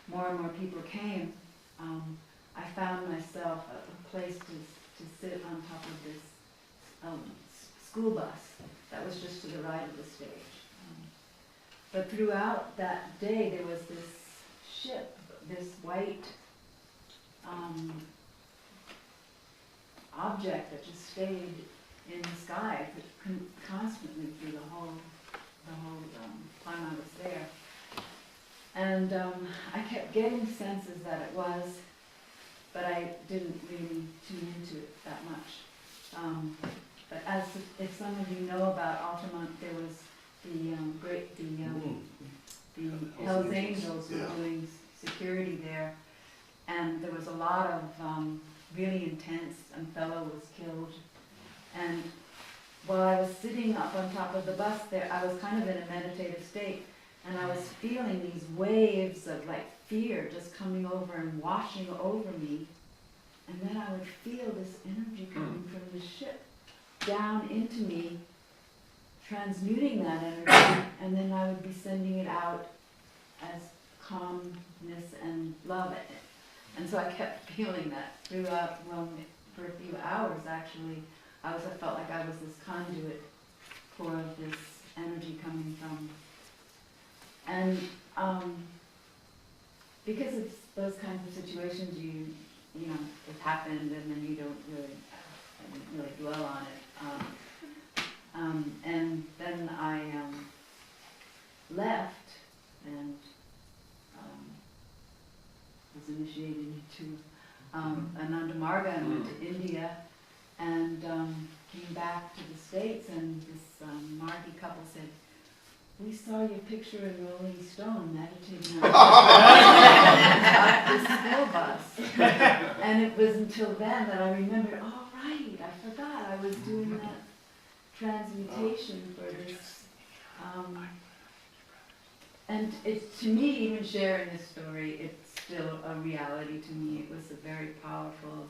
more and more people came. I found myself a place to sit on top of this school bus that was just to the right of the stage. But throughout that day, there was this ship, this white object that just stayed in the sky constantly through the whole time I was there. And I kept getting senses that it was, but I didn't really tune into it that much. But if some of you know about Altamont, there was the Hells Angels were doing security there, and there was a lot of really intense, and fellow was killed. And while I was sitting up on top of the bus there, I was kind of in a meditative state, and I was feeling these waves of like fear just coming over and washing over me. And then I would feel this energy coming from the ship down into me, transmuting that energy, and then I would be sending it out as calmness and love. And so I kept feeling that throughout, for a few hours actually. I felt like I was this conduit for this energy coming from. And because it's those kinds of situations, you know, it happened, and then you don't really dwell on it. And then I left and was initiated into Ananda Marga and went to India, and came back to the States, and this Margi couple said, "We saw your picture in Rolling Stone meditating on this school bus." And it was until then that I remembered, oh right, I forgot I was doing that transmutation for this. And it, to me, even sharing this story, it's still a reality to me. It was a very powerful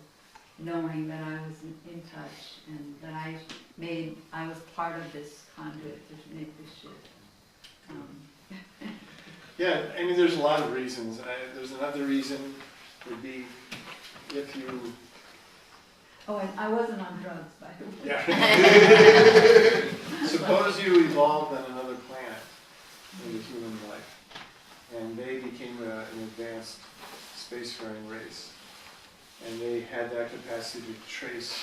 knowing that I was in touch, and that I was part of this conduit to make this shift.
Yeah, I mean, there's a lot of reasons. There's another reason would be if you...
Oh, and I wasn't on drugs, by the way.
Yeah. Suppose you evolved on another planet in the human life, and they became an advanced spacefaring race, and they had that capacity to trace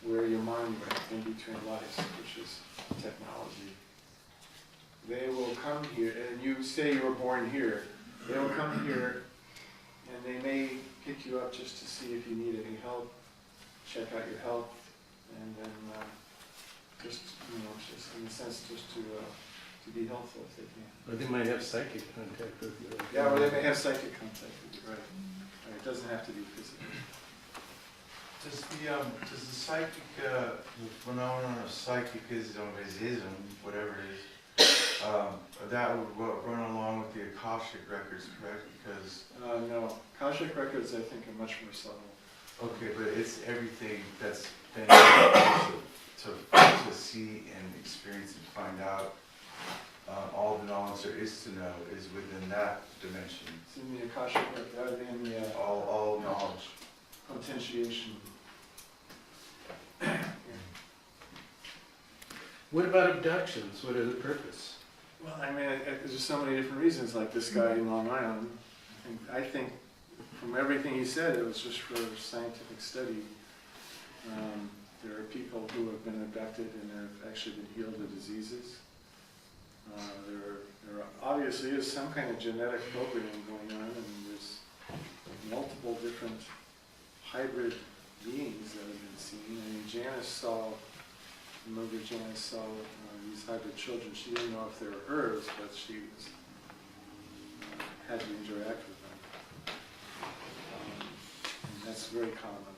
where your mind went in between lives, which is technology. They will come here, and you say you were born here, they will come here, and they may pick you up just to see if you need any help, check out your health, and then just in a sense, just to be helpful if they can.
Or they might have psychic contact with you.
Yeah, or they may have psychic contact with you, right. It doesn't have to be physical.
Does the psychic, the phenomenon of psychicism, whatever it is, that would run along with the Akashic records, correct? Because
No, Akashic records I think are much more subtle.
okay, but it's everything that's been able to see and experience and find out. All the knowledge there is to know is within that dimension.
It's in the Akashic record, in the
All knowledge.
potentiation.
What about abductions? What are the purpose?
Well, I mean, there's just so many different reasons, like this guy in Long Island. I think from everything he said, it was just for scientific study. There are people who have been abducted and have actually been healed of diseases. There obviously is some kind of genetic programming going on, and there's multiple different hybrid beings that have been seen. I mean, Janice saw these hybrid children. She didn't know if they were hers, but she was, had to interact with them. And that's very common.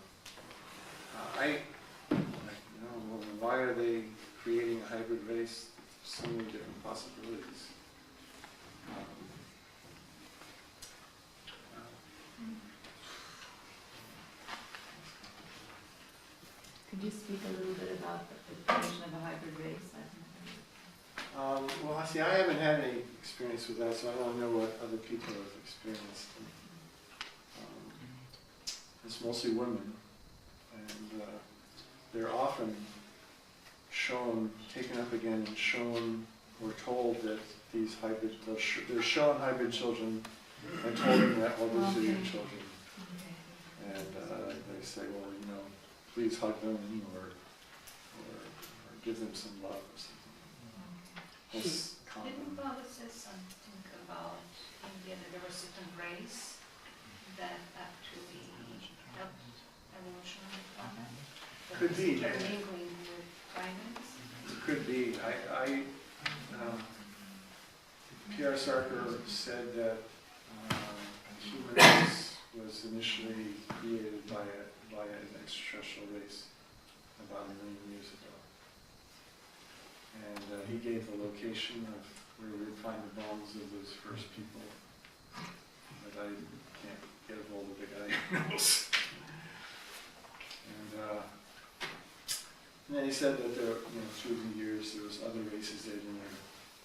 Why are they creating a hybrid race? There's so many different possibilities.
Could you speak a little bit about the creation of a hybrid race?
Well, see, I haven't had any experience with that, so I don't know what other people have experienced. It's mostly women, and they're often shown, taken up again, and shown, we're told that these hybrid, they're shown hybrid children and told them that, well, these are your children. And they say, well, please hug them or give them some love or something. That's common.
Didn't Baba say something about India, that there was a certain race that actually helped evolution on the planet?
Could be.
Intermingling with primates?
Could be. P.R. Sarkar said that human race was initially created by an extraterrestrial race about 1 million years ago. And he gave the location of where we would find the bones of those first people. But I can't get a hold of the guy who knows. And then he said that there, through the years, there was other races that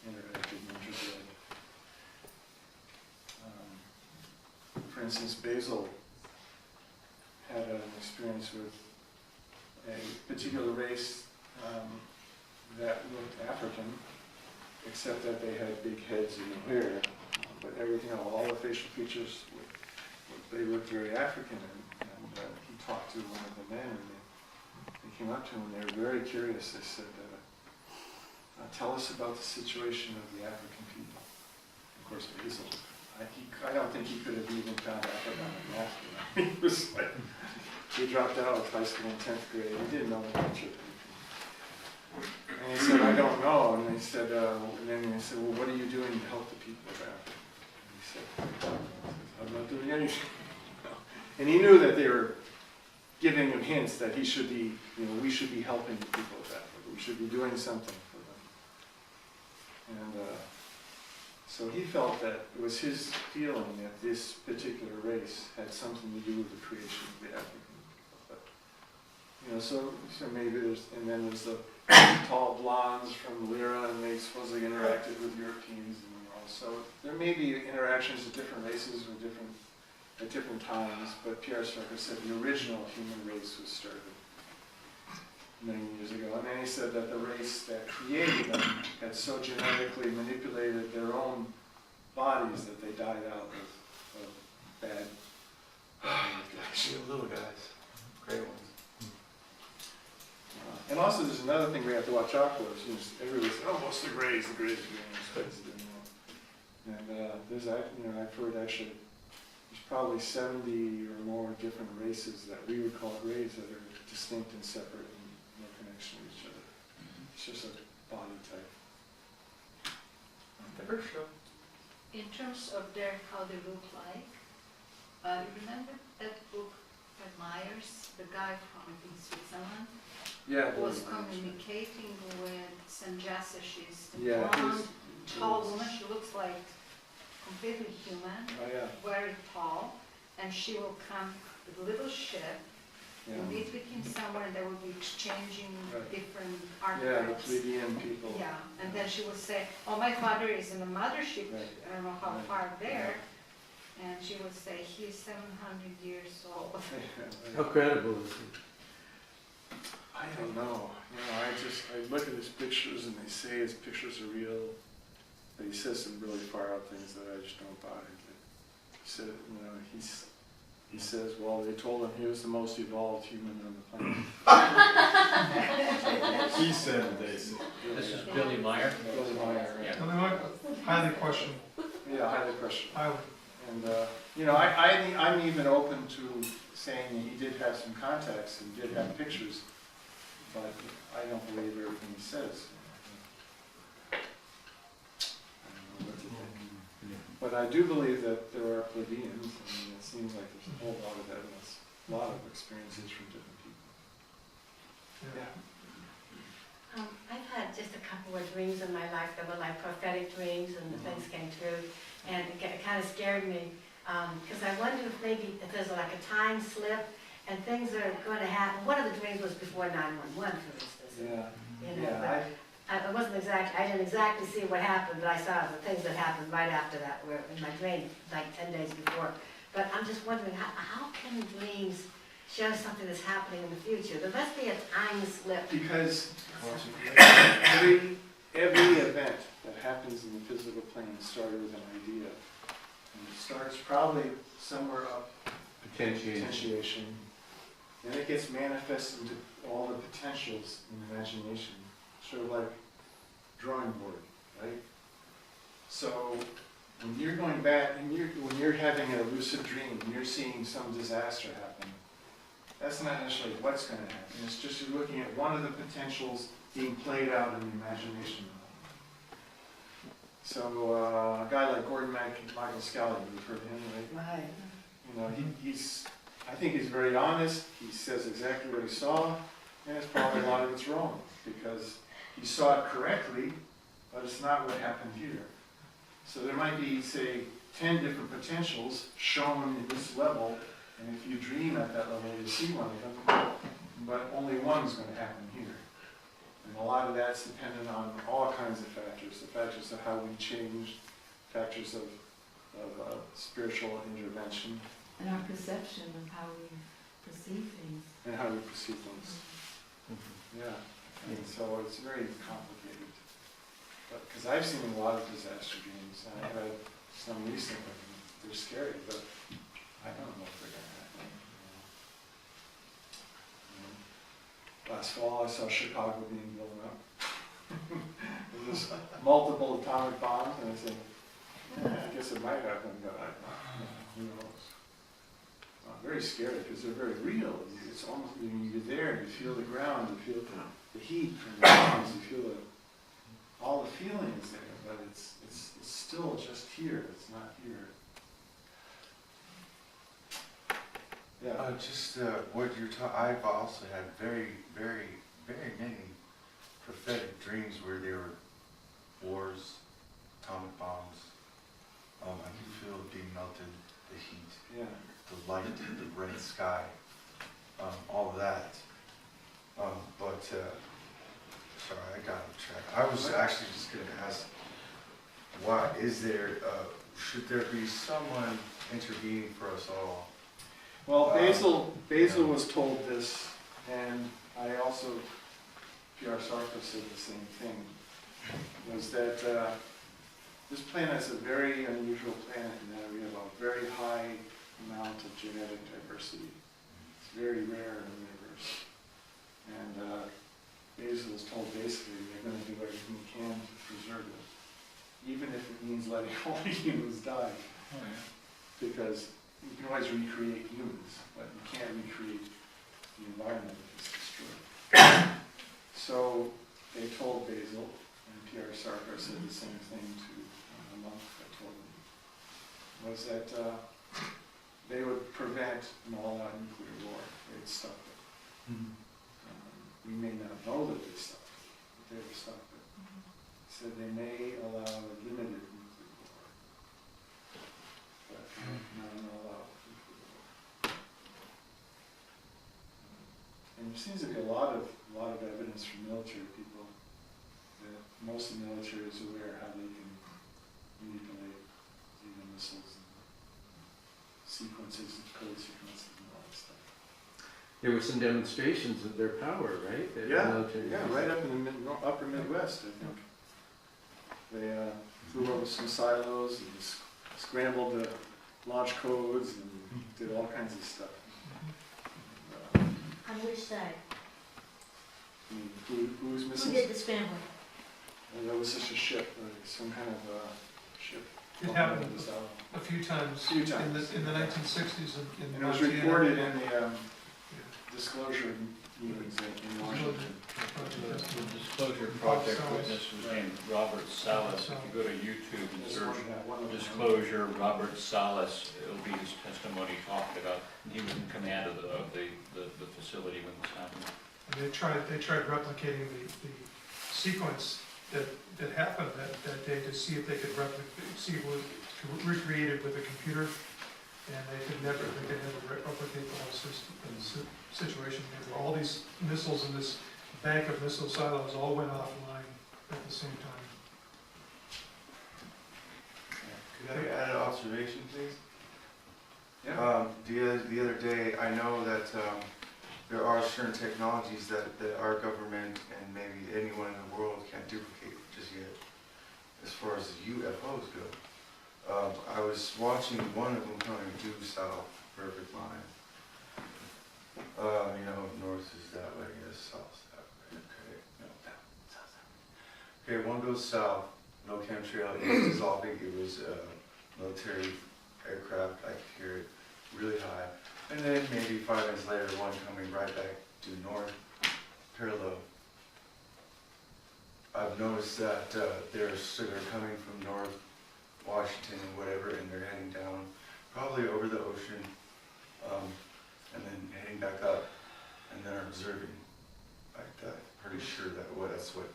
interacted and interbred. For instance, Basil had an experience with a particular race that looked African, except that they had big heads and no hair. But everything, all the facial features, they looked very African. And he talked to one of the men, and they came up to him, and they were very curious. They said, tell us about the situation of the African people. Of course, Basil, I don't think he could have even found Africa on a map. He was like, he dropped out of high school in 10th grade. He didn't know much of anything. And he said, I don't know. And they said, and then they said, well, what are you doing to help the people of Africa? And he said, I'm not doing anything. And he knew that they were giving him hints that he should be, we should be helping the people of Africa. We should be doing something for them. And so he felt that it was his feeling that this particular race had something to do with the creation of the African people. But, so maybe and then there's the tall blondes from Lyra, and they supposedly interacted with Europeans, and so there may be interactions with different races at different times, but P.R. Sarkar said the original human race was started many years ago, and then he said that the race that created them had so genetically manipulated their own bodies that they died out of bad manipulation.
Little guys, great ones.
And also, there's another thing we have to watch out for. Everybody says, "Oh, what's the Greys? The Greys are doing this." And there's, I've heard actually, there's probably 70 or more different races that we would call Greys that are distinct and separate and no connection to each other. It's just a body type.
In terms of how they look like, remember that book by Myers, the guy from, I think, Switzerland?
Yeah.
Was communicating with Sanjasa. She's the
Yeah,
blonde, tall woman. She looks like completely human,
Oh yeah.
very tall, and she will come with a little ship,
Yeah.
meet with him somewhere, and they will be exchanging
Right.
different
Yeah, the
artifacts.
Pleiadian people.
Yeah, and then she would say, "Oh, my father is in the mothership.
Right.
I don't know how
Right.
far there." And she would say, "He's 700 years old."
How credible is it?
I don't know. I look at his pictures and they say his pictures are real, but he says some really far out things that I just don't buy. He said, he says, well, they told him he was the most evolved human on the planet. He said, they said.
This is Billy Meyer?
Billy Meyer, right?
Tell me what, highly questionable.
Yeah, highly questionable.
Highly.
And, you know, I'm even open to saying that he did have some contacts and did have pictures, but I don't believe everything he says. I don't know what to think. But I do believe that there are plebeians, and it seems like there's a whole lot of evidence, a lot of experiences from different people. Yeah.
I've had just a couple of dreams in my life that were like prophetic dreams, and the things came true, and it kind of scared me, because I wondered if maybe if there's like a time slip, and things are going to happen. One of the dreams was before 9/11, for instance.
Yeah.
You know,
Yeah,
I wasn't exactly, I didn't exactly see what happened, but I saw the things that happened right after that were in my dream, like 10 days before. But I'm just wondering, how can dreams show something that's happening in the future? There must be a time slip.
because every event that happens in the physical plane started with an idea. And it starts probably somewhere up potentiation. Then it gets manifested into all the potentials in imagination, sort of like drawing board, right? So when you're going back, and when you're having a lucid dream, and you're seeing some disaster happen, that's not necessarily what's going to happen. It's just you're looking at one of the potentials being played out in the imagination. So a guy like Gordon Michael Scally, you've heard of him, right?
Right.
You know, I think he's very honest. He says exactly what he saw, and it's probably a lot of it's wrong because he saw it correctly, but it's not what happened here. So there might be, say, 10 different potentials shown in this level, and if you dream at that level, you see one of them, but only one's going to happen here. And a lot of that's dependent on all kinds of factors, the factors of how we change, factors of spiritual intervention.
And our perception of how we perceive things.
And how we perceive things. Yeah, and so it's very complicated. Because I've seen a lot of disaster dreams, and I've had some recently, and they're scary, but I don't know if they're going to happen. Last fall, I saw Chicago being blown up. There was multiple atomic bombs, and I said, yeah, I guess it might happen, but who knows? Very scary because they're very real. It's almost, when you're there, you feel the ground, you feel the heat from the bombs, you feel all the feelings there, but it's still just here. It's not here. Yeah.
Just what you're talking. I've also had very, very, very many prophetic dreams where there were wars, atomic bombs. I can feel it being melted, the heat.
Yeah.
The light, the red sky, all of that. Sorry, I got off track. I was actually just going to ask, why is there, should there be someone intervening for us all?
Well, Basil was told this, and I also, P.R. Sarko said the same thing, was that this planet is a very unusual planet in that we have a very high amount of genetic diversity. It's very rare in the universe. And Basil was told basically they're going to do everything they can to preserve it, even if it means letting all the humans die. Oh, yeah. Because you can always recreate humans, but you can't recreate the environment if it's destroyed. So they told Basil, and P.R. Sarko said the same thing to a monk that told him, was that they would prevent an all-out nuclear war. They'd stop it. Mm-hmm. We may not know that they stopped it, but they would stop it. So they may allow a limited nuclear war, but not an all-out nuclear war. And there seems to be a lot of evidence from military people that most of the military is aware how they can manipulate even missiles and sequences and code sequences and all that stuff.
There were some demonstrations of their power, right?
Yeah, right up in the upper Midwest, I think. They flew over some silos and scrambled the launch codes and did all kinds of stuff.
On which side?
Who's
Who
missing?
did this family?
There was such a ship, some kind of ship.
It happened
It was out.
a few times.
Few times.
In the 1960s in
And it was
Montana.
reported in the
Yeah.
disclosure meetings in Washington.
The Disclosure Project witness was named Robert Salas. If you go to YouTube and
This
search
one of them.
Disclosure Robert Salas, it'll be his testimony talking about, he was in command of the facility when this happened.
And they tried replicating the sequence that happened that day to see if they could see if it was recreated with a computer, and they could never replicate the whole situation. There were all these missiles in this bank of missile silos all went offline at the same time.
Could I add an observation, please?
Yeah.
The other day, I know that there are certain technologies that our government and maybe anyone in the world can't duplicate just yet, as far as the UFOs go. I was watching one of them coming due south, perfect line. North is that way, yes, south that way, okay. No, south that way. Okay, one goes south, no chemtrail, it was dissolving, it was military aircraft, I could hear it really high. And then maybe 5 minutes later, one coming right back due north, parallel. I've noticed that they're coming from North Washington and whatever, and they're heading down, probably over the ocean, and then heading back up, and then observing like that. Pretty sure that's what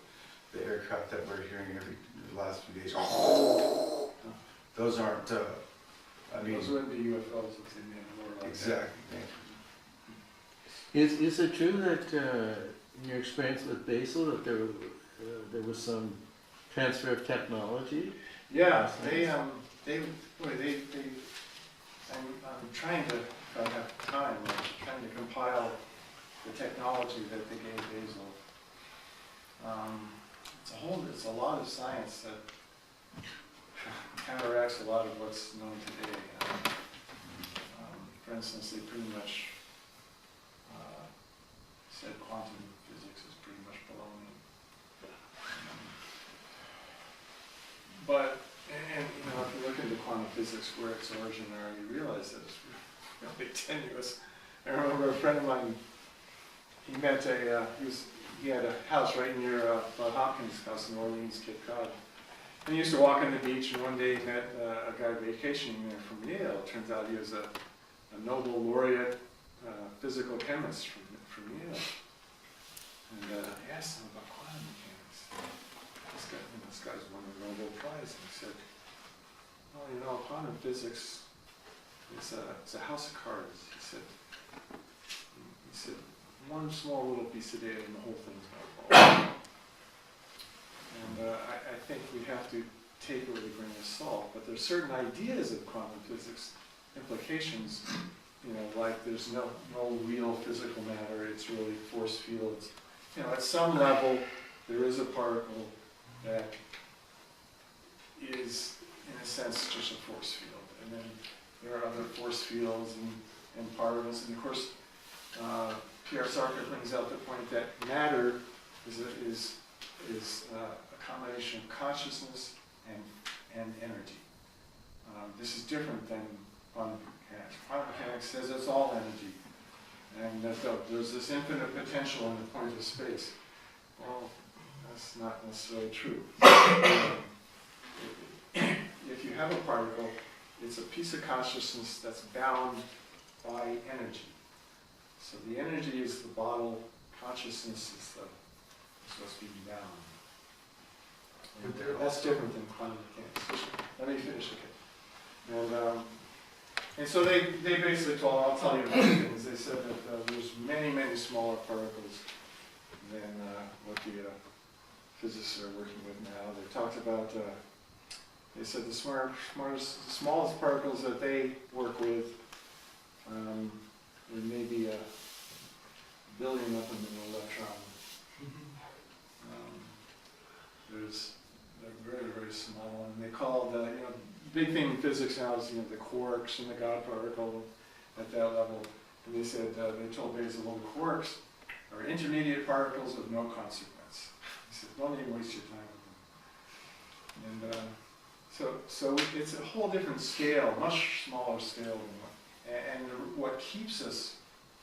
the aircraft that we're hearing the last few days. Those aren't.
Those wouldn't be UFOs if they made more like that.
Exactly. Thank you.
Is it true that in your experience with Basil that there was some transfer of technology?
Yeah, I'm trying to, if I have time, I'm trying to compile the technology that they gave Basil. It's a lot of science that counteracts a lot of what's known today. For instance, they pretty much said quantum physics is pretty much baloney. But if you look into quantum physics, where its origin are, you realize that it's really tenuous. I remember a friend of mine. He had a house right near Bud Hopkins' house in Orleans, Cape Cod. And he used to walk on the beach, and one day he met a guy vacationing there from Yale. It turns out he was a Nobel laureate physical chemist from Yale. And I asked him about quantum mechanics. This guy's won a Nobel Prize. And he said, well, quantum physics is a house of cards. He said, one small little piece of data and the whole thing's going to fall. And I think we have to take it with a grain of salt, but there's certain ideas of quantum physics, implications, like there's no real physical matter, it's really force fields. At some level, there is a particle that is, in a sense, just a force field. And then there are other force fields and particles, and of course, Pierre Sartre brings out the point that matter is a combination of consciousness and energy. This is different than quantum mechanics. Quantum mechanics says it's all energy, and that there's this infinite potential in the point of space. Well, that's not necessarily true. If you have a particle, it's a piece of consciousness that's bound by energy. So the energy is the bottle, consciousness is what's being bound. And that's different than quantum mechanics. Let me finish, okay. And so they basically I'll tell you about things. They said that there's many, many smaller particles than what the physicists are working with now. They talked about, they said the smallest particles that they work with, there may be a billion of them in an electron. They're very, very small, and they call the, big thing in physics now is, the quarks and the God particle at that level. And they said, they told Basil, well, the quarks are intermediate particles of no consequence. He said, don't even waste your time with them. And so it's a whole different scale, much smaller scale. And what keeps us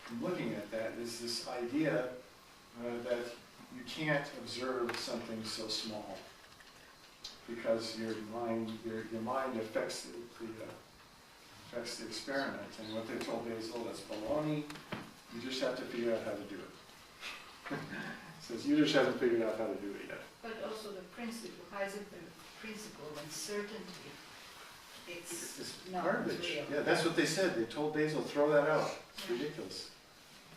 from looking at that is this idea that you can't observe something so small, because your mind affects affects the experiment. And what they told Basil, that's baloney. You just have to figure out how to do it. Says you just haven't figured out how to do it yet.
But also the principle, Heisenberg principle, uncertainty, it's not
garbage.
real.
Yeah, that's what they said. They told Basil, throw that out. It's ridiculous.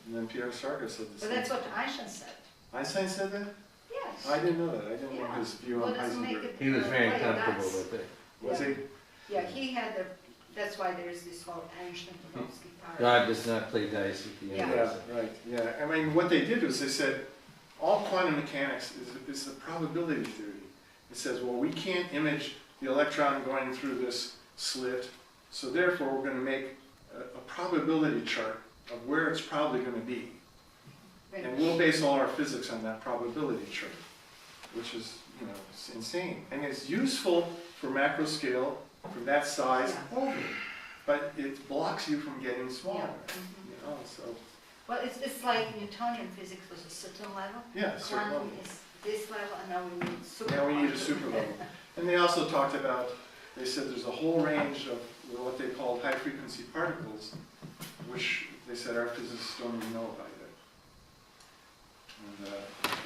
And then Pierre Sarga said the
But
same.
that's what Einstein said.
Einstein said that?
Yes.
I didn't know that. I didn't know his view on
What doesn't make
Heisenberg.
it,
He was very
play
comfortable
nice.
with it.
Was he?
Yeah, he had the, that's why there is this whole Einstein-Podolsky paradox.
God does not play dice with the
Yeah.
universe.
Yeah, right. Yeah. I mean, what they did was they said, all quantum mechanics is a probability theory. It says, well, we can't image the electron going through this slit, so therefore we're going to make a probability chart of where it's probably going to be. And we'll base all our physics on that probability chart, which is, it's insane. And it's useful for macro scale, for that size only, but it blocks you from getting smaller, so.
Well, it's like Newtonian physics was a certain level.
Yeah, a certain
Quantum
level.
is this level, and now we need super.
Now we need a
quantum.
super level. And they also talked about, they said there's a whole range of what they called high frequency particles, which they said our physicists don't even know about yet. And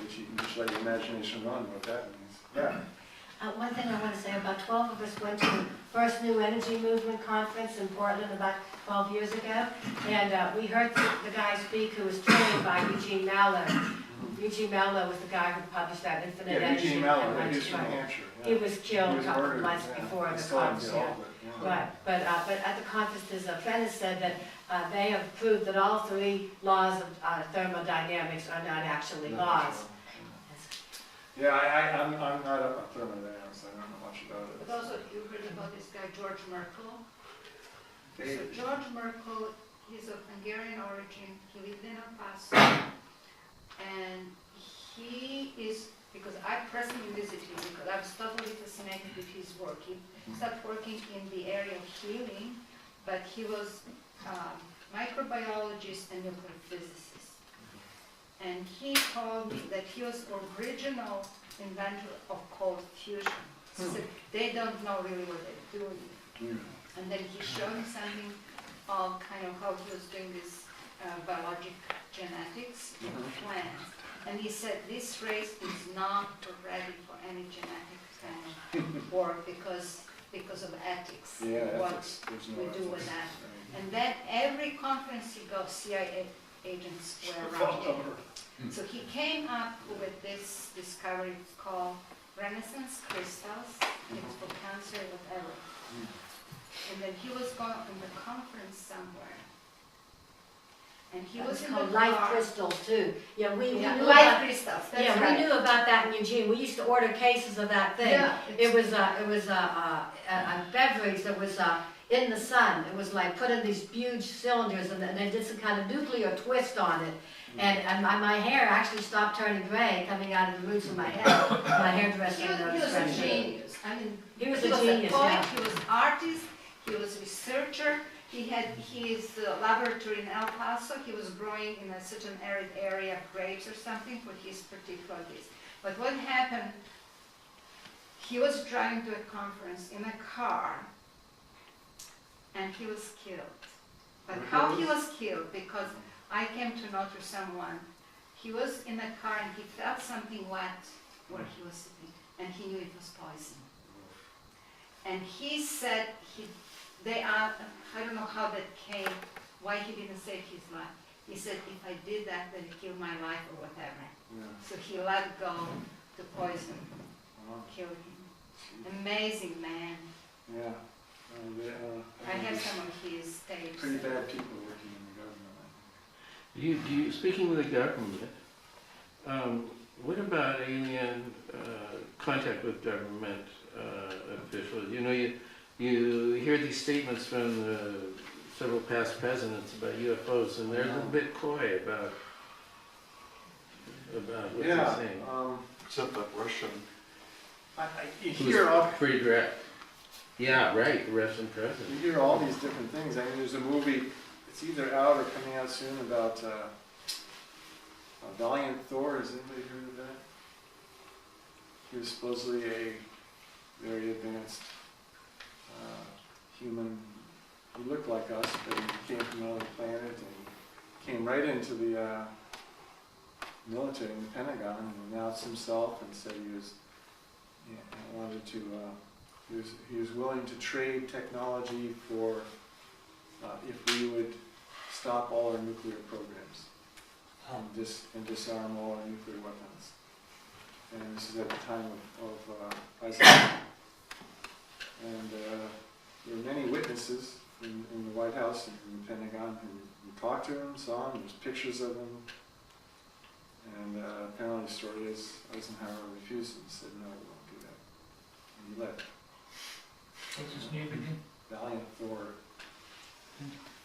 which you can just let your imagination run what that means. Yeah.
One thing I want to say, about 12 of us went to the first New Energy Movement conference in Portland about 12 years ago, and we heard the guy speak who was trained by Eugene Mallow. Eugene Mallow was the guy who published that Infinite
Yeah,
Energy.
Eugene Mallow,
and
he's from New
Lunch.
Hampshire.
He was killed
He
a
was
couple of
murdered,
months
yeah.
before
I
the
still haven't
conference.
get all of it, yeah.
Right, but at the conference, his friend has said that they have proved that all three laws of thermodynamics are not actually laws.
Yeah, I'm not up on thermodynamics. I don't know much about it.
But also, you heard about this guy, George Merkel? So George Merkel, he's of Hungarian origin, he lived in El Paso, and he is, because I personally visited him, because I was totally fascinated with his work. He started working in the area of healing, but he was microbiologist and nuclear physicist. And he told me that he was original inventor of cold fusion. He said they don't know really what they're doing. And then he showed me something of kind of how he was doing this biologic genetics in plants. And he said this race is not ready for any genetic kind of work because of ethics.
Yeah,
what
ethics. There's no
we do with
ethics.
that.
Right.
And then every conference he goes, CIA agents were around him. So he came up with this discovery, it's called Renaissance crystals. It's for cancer, whatever. And then he was going in the conference somewhere. And he was
It's
in
called
the
life
car.
crystals too. Yeah, we knew
Life
about,
crystals, that's
yeah,
right.
we knew about that in Eugene. We used to order cases of that thing.
Yeah,
It was a beverage that was in the sun. It was like put in these huge cylinders, and then they did some kind of nuclear twist on it. And my hair actually stopped turning gray coming out of the roots of my head. My hairdresser
He was
noticed
a
that.
genius. I mean,
He was
he
a
was
genius,
a poet,
yeah.
he was artist, he was researcher. He had his laboratory in El Paso. He was growing in a certain arid area, grapes or something for his particular dish. But what happened, he was driving to a conference in a car and he was killed. But how he was killed, because I came to know through someone, he was in a car and he felt something wet where he was sitting and he knew it was poison. And he said, I don't know how that came, why he didn't save his life. He said, if I did that, then it killed my life or whatever.
Yeah.
So he let go to poison,
Wow.
kill him. Amazing man.
Yeah.
I have some of his tapes.
Pretty bad people working in the government.
You speaking with the government, what about alien contact with government officials? You you hear these statements from several past presidents about UFOs, and they're a little bit coy about what they're saying.
Except that Russian. You
Who's
hear all,
pretty direct. Yeah, right, the Russian president.
you hear all these different things. I mean, there's a movie, it's either out or coming out soon about Valiant Thor. Has anybody heard of that? He was supposedly a very advanced human. He looked like us, but he came from another planet and came right into the military in the Pentagon and announced himself and said he was wanted to. He was willing to trade technology for if we would stop all our nuclear programs and disarm all our nuclear weapons. And this is at the time of Eisenhower. And there were many witnesses in the White House and in the Pentagon who talked to him, saw him. There's pictures of him. And apparently the story is Eisenhower refused and said, no, we won't do that. And he left.
What's his name again?
Valiant Thor.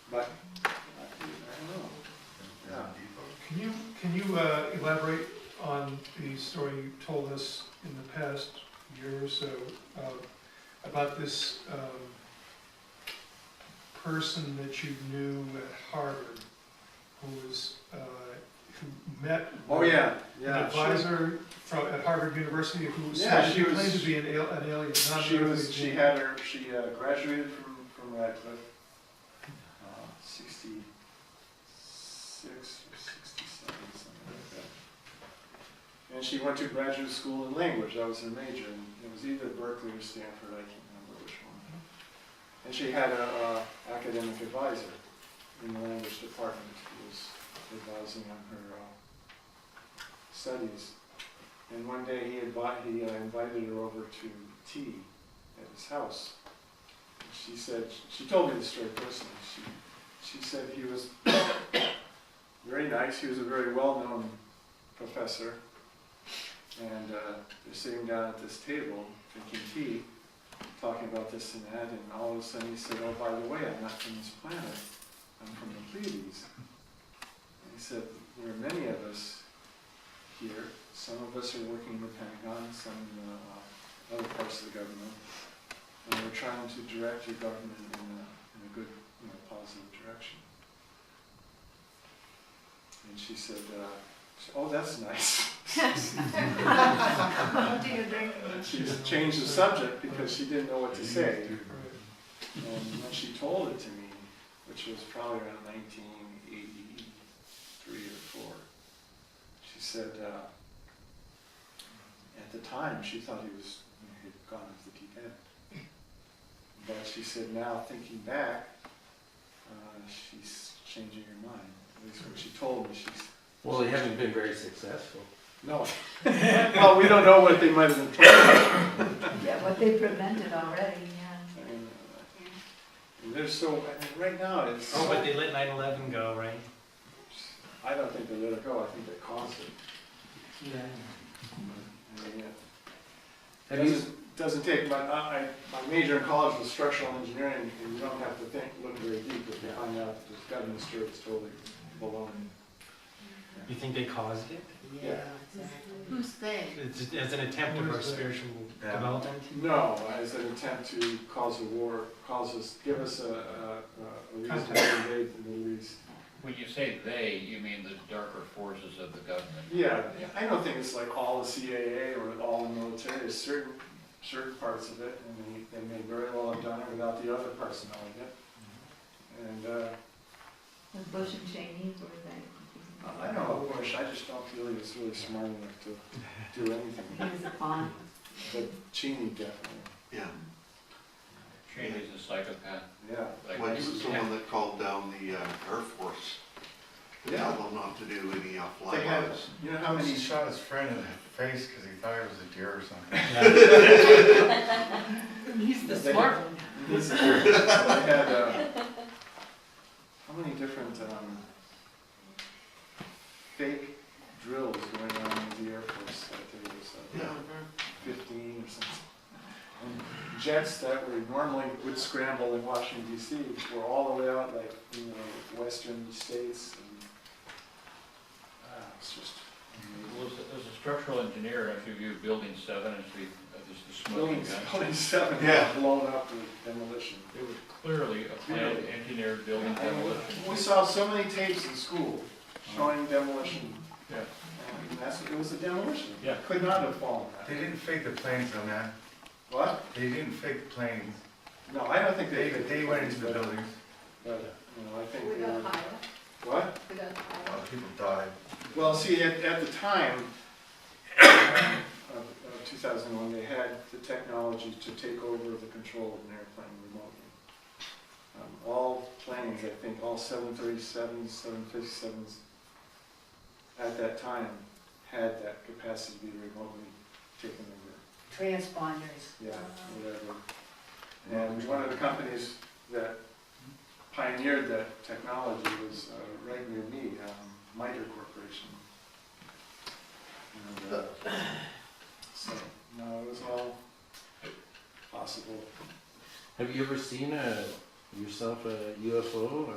But I don't know. Yeah.
Can you elaborate on the story you told us in the past year or so about this person that you knew at Harvard who was who met an advisor at Harvard University who
she
claimed to be an alien.
She graduated from Radcliffe, 66 or 67, something like that. And she went to graduate school in language. That was her major. And it was either Berkeley or Stanford. I can't remember which one. And she had an academic advisor in the language department who was advising on her studies. And one day he invited her over to tea at his house. And she told me the story personally. She said he was very nice. He was a very well-known professor. And they're sitting down at this table drinking tea, talking about this and that, and all of a sudden he said, oh, by the way, I'm not from this planet. I'm from the Pleiades. And he said, there are many of us here. Some of us are working in the Pentagon, some in other parts of the government, and we're trying to direct your government in a good, positive direction. And she said, oh, that's nice. She changed the subject because she didn't know what to say. And when she told it to me, which was probably around 1983 or 4, she said, at the time she thought he had gone off the deep end. But she said now, thinking back, she's changing her mind. At least when she told me,
Well, they haven't been very successful.
No. Well, we don't know what they might have been planning.
Yeah, what they prevented already, yeah.
And they're so, right now it's...
Oh, but they let 9/11 go, right?
I don't think they let it go, I think they caused it.
Yeah.
I mean, doesn't take, my major in college was structural engineering, and you don't have to look very deep if you find out that this government story is totally baloney.
You think they caused it?
Yeah.
Who's they?
It's as an attempt of our spiritual development?
No, as an attempt to cause a war, give us a reason to invade the Middle East.
When you say they, you mean the darker forces of the government?
Yeah, I don't think it's like all the CIA or all the military. There's certain parts of it, and they may very well have done it without the other parts knowing it. And
Was Bush and Cheney, were they?
I don't know Bush. I just don't feel he was really smart enough to do anything.
He was a pawn.
But Cheney definitely.
Yeah.
Cheney's a psychopath.
Yeah.
Like
Well, he was the one that called down the Air Force to tell them not to do any flybys.
You know how many...
He shot his friend in the face because he thought it was a deer or something.
He's the smart one.
They had, how many different fake drills going on in the Air Force? I think it was 15 or something. And jets that were normally would scramble in Washington DC were all the way out, like, western states, and it's just
Well, as a structural engineer, if you view building 7 as the smoking gun,
Building 7
Yeah.
was blown up with demolition.
it was clearly a planned engineered building demolition.
We saw so many tapes in school showing demolition.
Yeah.
And it was a demolition.
Yeah.
It could not have fallen that.
They didn't fake the planes on that.
What?
They didn't fake the planes.
No, I don't think
They went into the buildings.
But, I think
We
they
got
were.
higher,
What?
we got
A
higher.
lot of people died.
Well, see, at the time of 2001, they had the technology to take over the control of an airplane remotely. All planes, I think, all 737s, 757s at that time had that capacity to be remotely taken over.
Transponders.
Yeah, whatever. And one of the companies that pioneered that technology was right near me, MITRE Corporation. And, so, no, it was all possible.
Have you ever seen yourself a UFO or?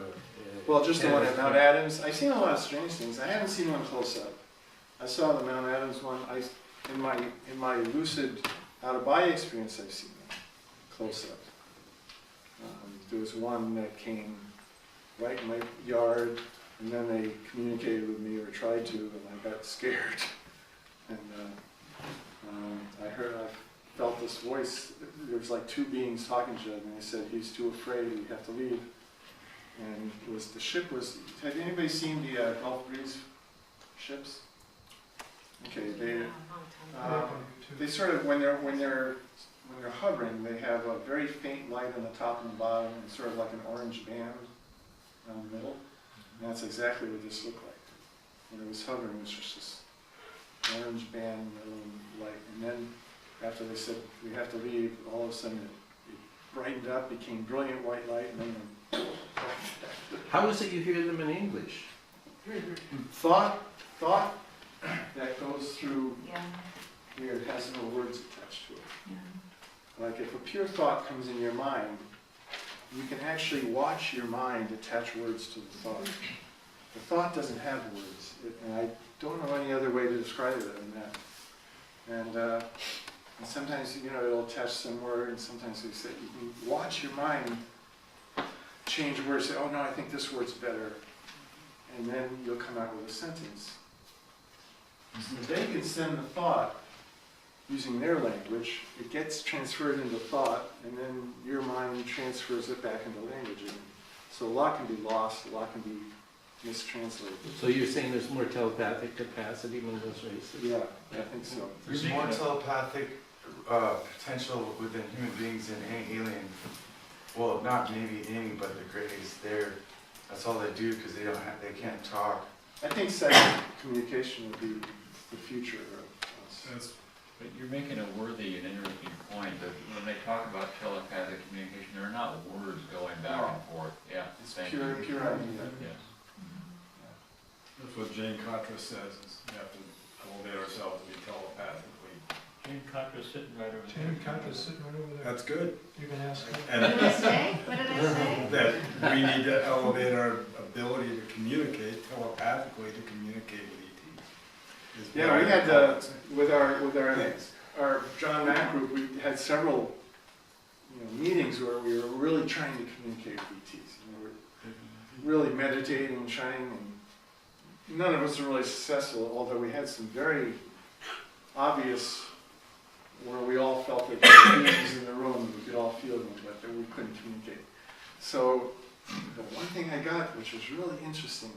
Well, just the one at Mount Adams. I've seen a lot of strange things. I haven't seen one close up. I saw the Mount Adams one. In my lucid out-of-body experience, I've seen them close up. There was one that came right in my yard, and then they communicated with me, or tried to, and I got scared. And I felt this voice. There was like two beings talking to each other, and they said he's too afraid, we have to leave. And the ship was. Had anybody seen the Gulf Breeze ships? Okay, they sort of when they're hovering, they have a very faint light on the top and the bottom, and sort of like an orange band around the middle. And that's exactly what this looked like. When it was hovering, it was just this orange band, light. And then after they said we have to leave, all of a sudden it brightened up, became brilliant white light, and then
How is it you hear them in English?
thought that goes through
Yeah,
here, it has no words attached to it.
yeah.
Like if a pure thought comes in your mind, you can actually watch your mind attach words to the thought. The thought doesn't have words, and I don't know any other way to describe it than that. And sometimes, it'll attach some word, and sometimes they say, you can watch your mind change words, say, oh no, I think this word's better. And then you'll come out with a sentence. So they can send the thought using their language, it gets transferred into thought, and then your mind transfers it back into language. And so a lot can be lost, a lot can be mistranslated.
So you're saying there's more telepathic capacity among those races?
Yeah, I think so.
There's more telepathic potential within human beings than any alien. Well, not maybe any, but the Greys. That's all they do because they can't talk.
I think psychic communication would be the future of us.
But you're making a worthy and interesting point that when they talk about telepathic communication, there are not words going back and forth. Yeah,
It's
thank
pure
you.
idea.
Yes.
That's what Jane Contra says, is we have to elevate ourselves to be telepathically.
Jane Contra's sitting right over there.
Jane Contra's sitting right over there.
That's good.
You can ask her.
What did I say? What did I say?
That we need to elevate our ability to communicate telepathically, to communicate with ETs. is what
Yeah, we
I
had,
would say.
with our John Mack group, we had several, meetings where we were really trying to communicate with ETs. We were really meditating, trying, and none of us were really successful, although we had some very obvious, where we all felt that there were beings in the room, we could all feel them, but that we couldn't communicate. So, the one thing I got, which was really interesting,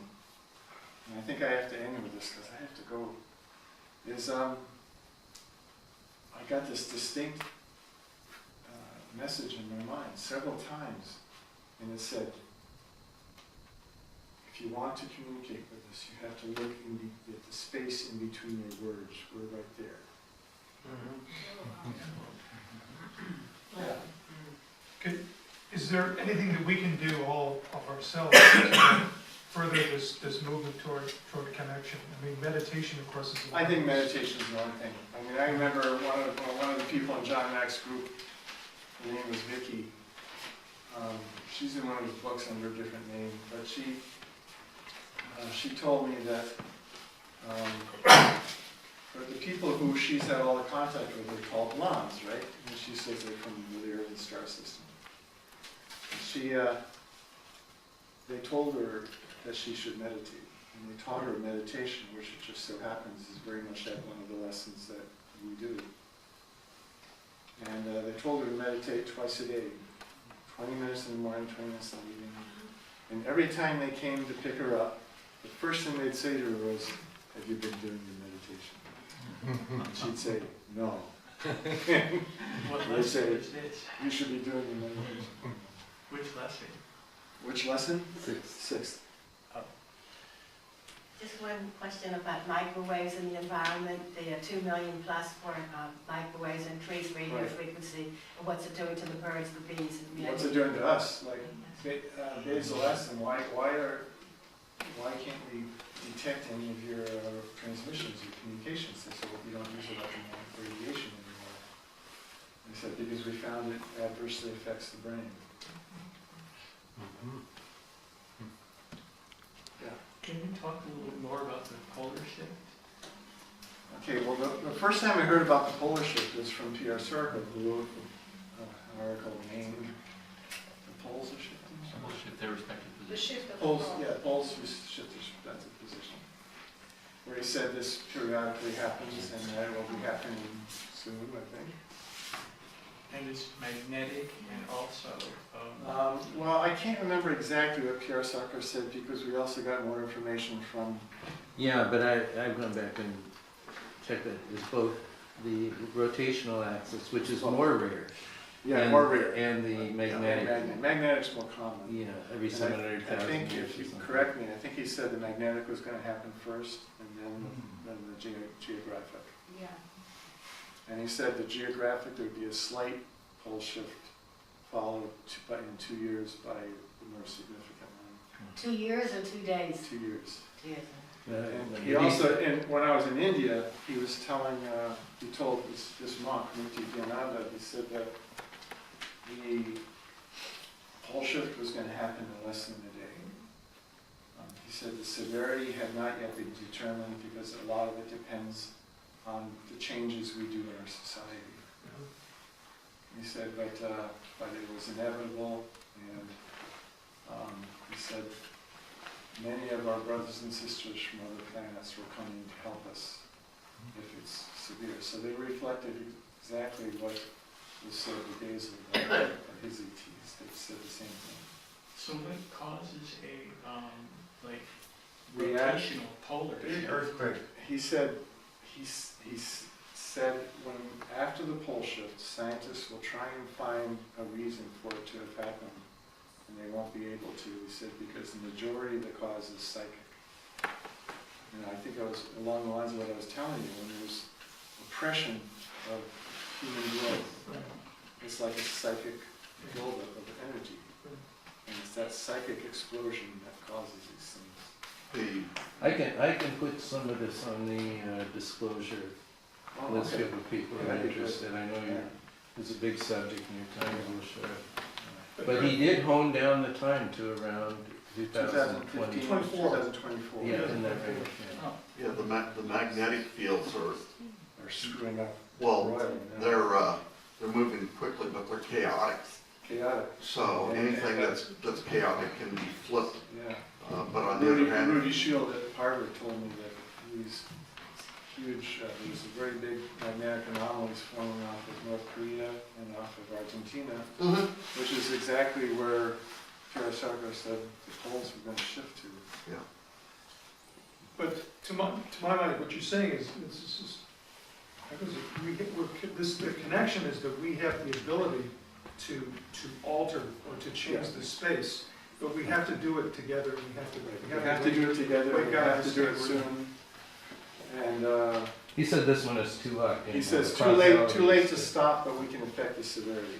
and I think I have to end with this because I have to go, is I got this distinct message in my mind several times, and it said, if you want to communicate with us, you have to look at the space in between your words. We're right there.
Okay, is there anything that we can do all of ourselves to further this movement toward connection? I mean, meditation, of course, is.
I think meditation is one thing. I mean, mean, I remember one of the people in John Mack's group, her name was Vicky. She's in one of his books under a different name, but she told me that the people who she's had all the contact with are called blondes, right? And she says they're from the Aryan star system. They told her that she should meditate. And they taught her meditation, which it just so happens is very much like one of the lessons that we do. And they told her to meditate twice a day, 20 minutes in the morning, 20 minutes in the evening. And every time they came to pick her up, the first thing they'd say to her was, "Have you been doing your meditation?" And she'd say, "No." They'd say, "You should be doing your meditation."
Which lesson?
Which lesson?
Sixth.
Sixth.
Just one question about microwaves in the environment. The 2 million plus for microwaves increase radio
Right.
frequency. And what's it doing to the birds, the bees? And the
What's it doing to us? Like Basil asked them, why can't we detect any of your transmissions, your communications? They said, well, we don't use electromagnetic radiation anymore. They said, because we found it adversely affects the brain. Yeah.
Can you talk a little bit more about the polar shift?
Okay, well, the first time I heard about the polar shift was from Pierre Sorgo, who wrote an article named "The Poles Are Shifting."
We'll shift their respective
The
positions.
shift of the
Poles,
pole.
yeah, poles shift their respective position. Where he said this periodically happens and that it will be happening soon, I think.
And it's magnetic and also,
Well, I can't remember exactly what Pierre Sorgo said because we also got more information from.
Yeah, but I've gone back and checked that it's both the rotational axis, which is more rare.
Yeah,
and,
more rare.
And the magnetic.
Magnetic's more common.
Yeah, every
And
700,000
I think,
years
if
or
you
something.
correct me, I think he said the magnetic was going to happen first and then the geographic.
Yeah.
And he said the geographic, there would be a slight pole shift followed in 2 years by the more significant one.
2 years or 2 days?
2 years.
2 years.
And he also, and when I was in India, he was telling, he told this monk, Mukti Gyananda, he said that the pole shift was going to happen in less than a day. He said the severity had not yet been determined because a lot of it depends on the changes we do in our society. He said, but it was inevitable, and he said many of our brothers and sisters from other planets were coming to help us if it's severe. So they reflected exactly what was said the days of his ETs. They said the same thing.
so what causes a,
Rotational
polar
Big earthquake.
He said when after the pole shift, scientists will try and find a reason for it to have happened, and they won't be able to. He said because the majority of the cause is psychic. And I think I was along the lines of what I was telling you when there's oppression of human growth. It's like a psychic buildup of energy, and it's that psychic explosion that causes these things.
I can put some of this on the disclosure list
okay.
of people who are interested. I know it's a big subject in your time brochure. But he did hone down the time to around 2020.
2024.
Yeah, in that range.
Yeah, the magnetic fields are
screwing up.
well,
royally now.
they're moving quickly, but they're chaotic.
Chaotic.
So anything that's chaotic can be flipped.
Yeah.
But on the other hand,
Rudy Shield at Harvard told me that these huge, there's a very big magnetic anomalies forming off of North Korea and off of Argentina, which is exactly where Pierre Sorgo said the poles were going to shift to.
Yeah.
But to my mind, what you're saying is, the connection is that we have the ability to alter or to change the space, but we have to do it together. We have to do it together.
We have to do it soon. And
He said this one is too up.
he says too late to stop, but we can affect the severity.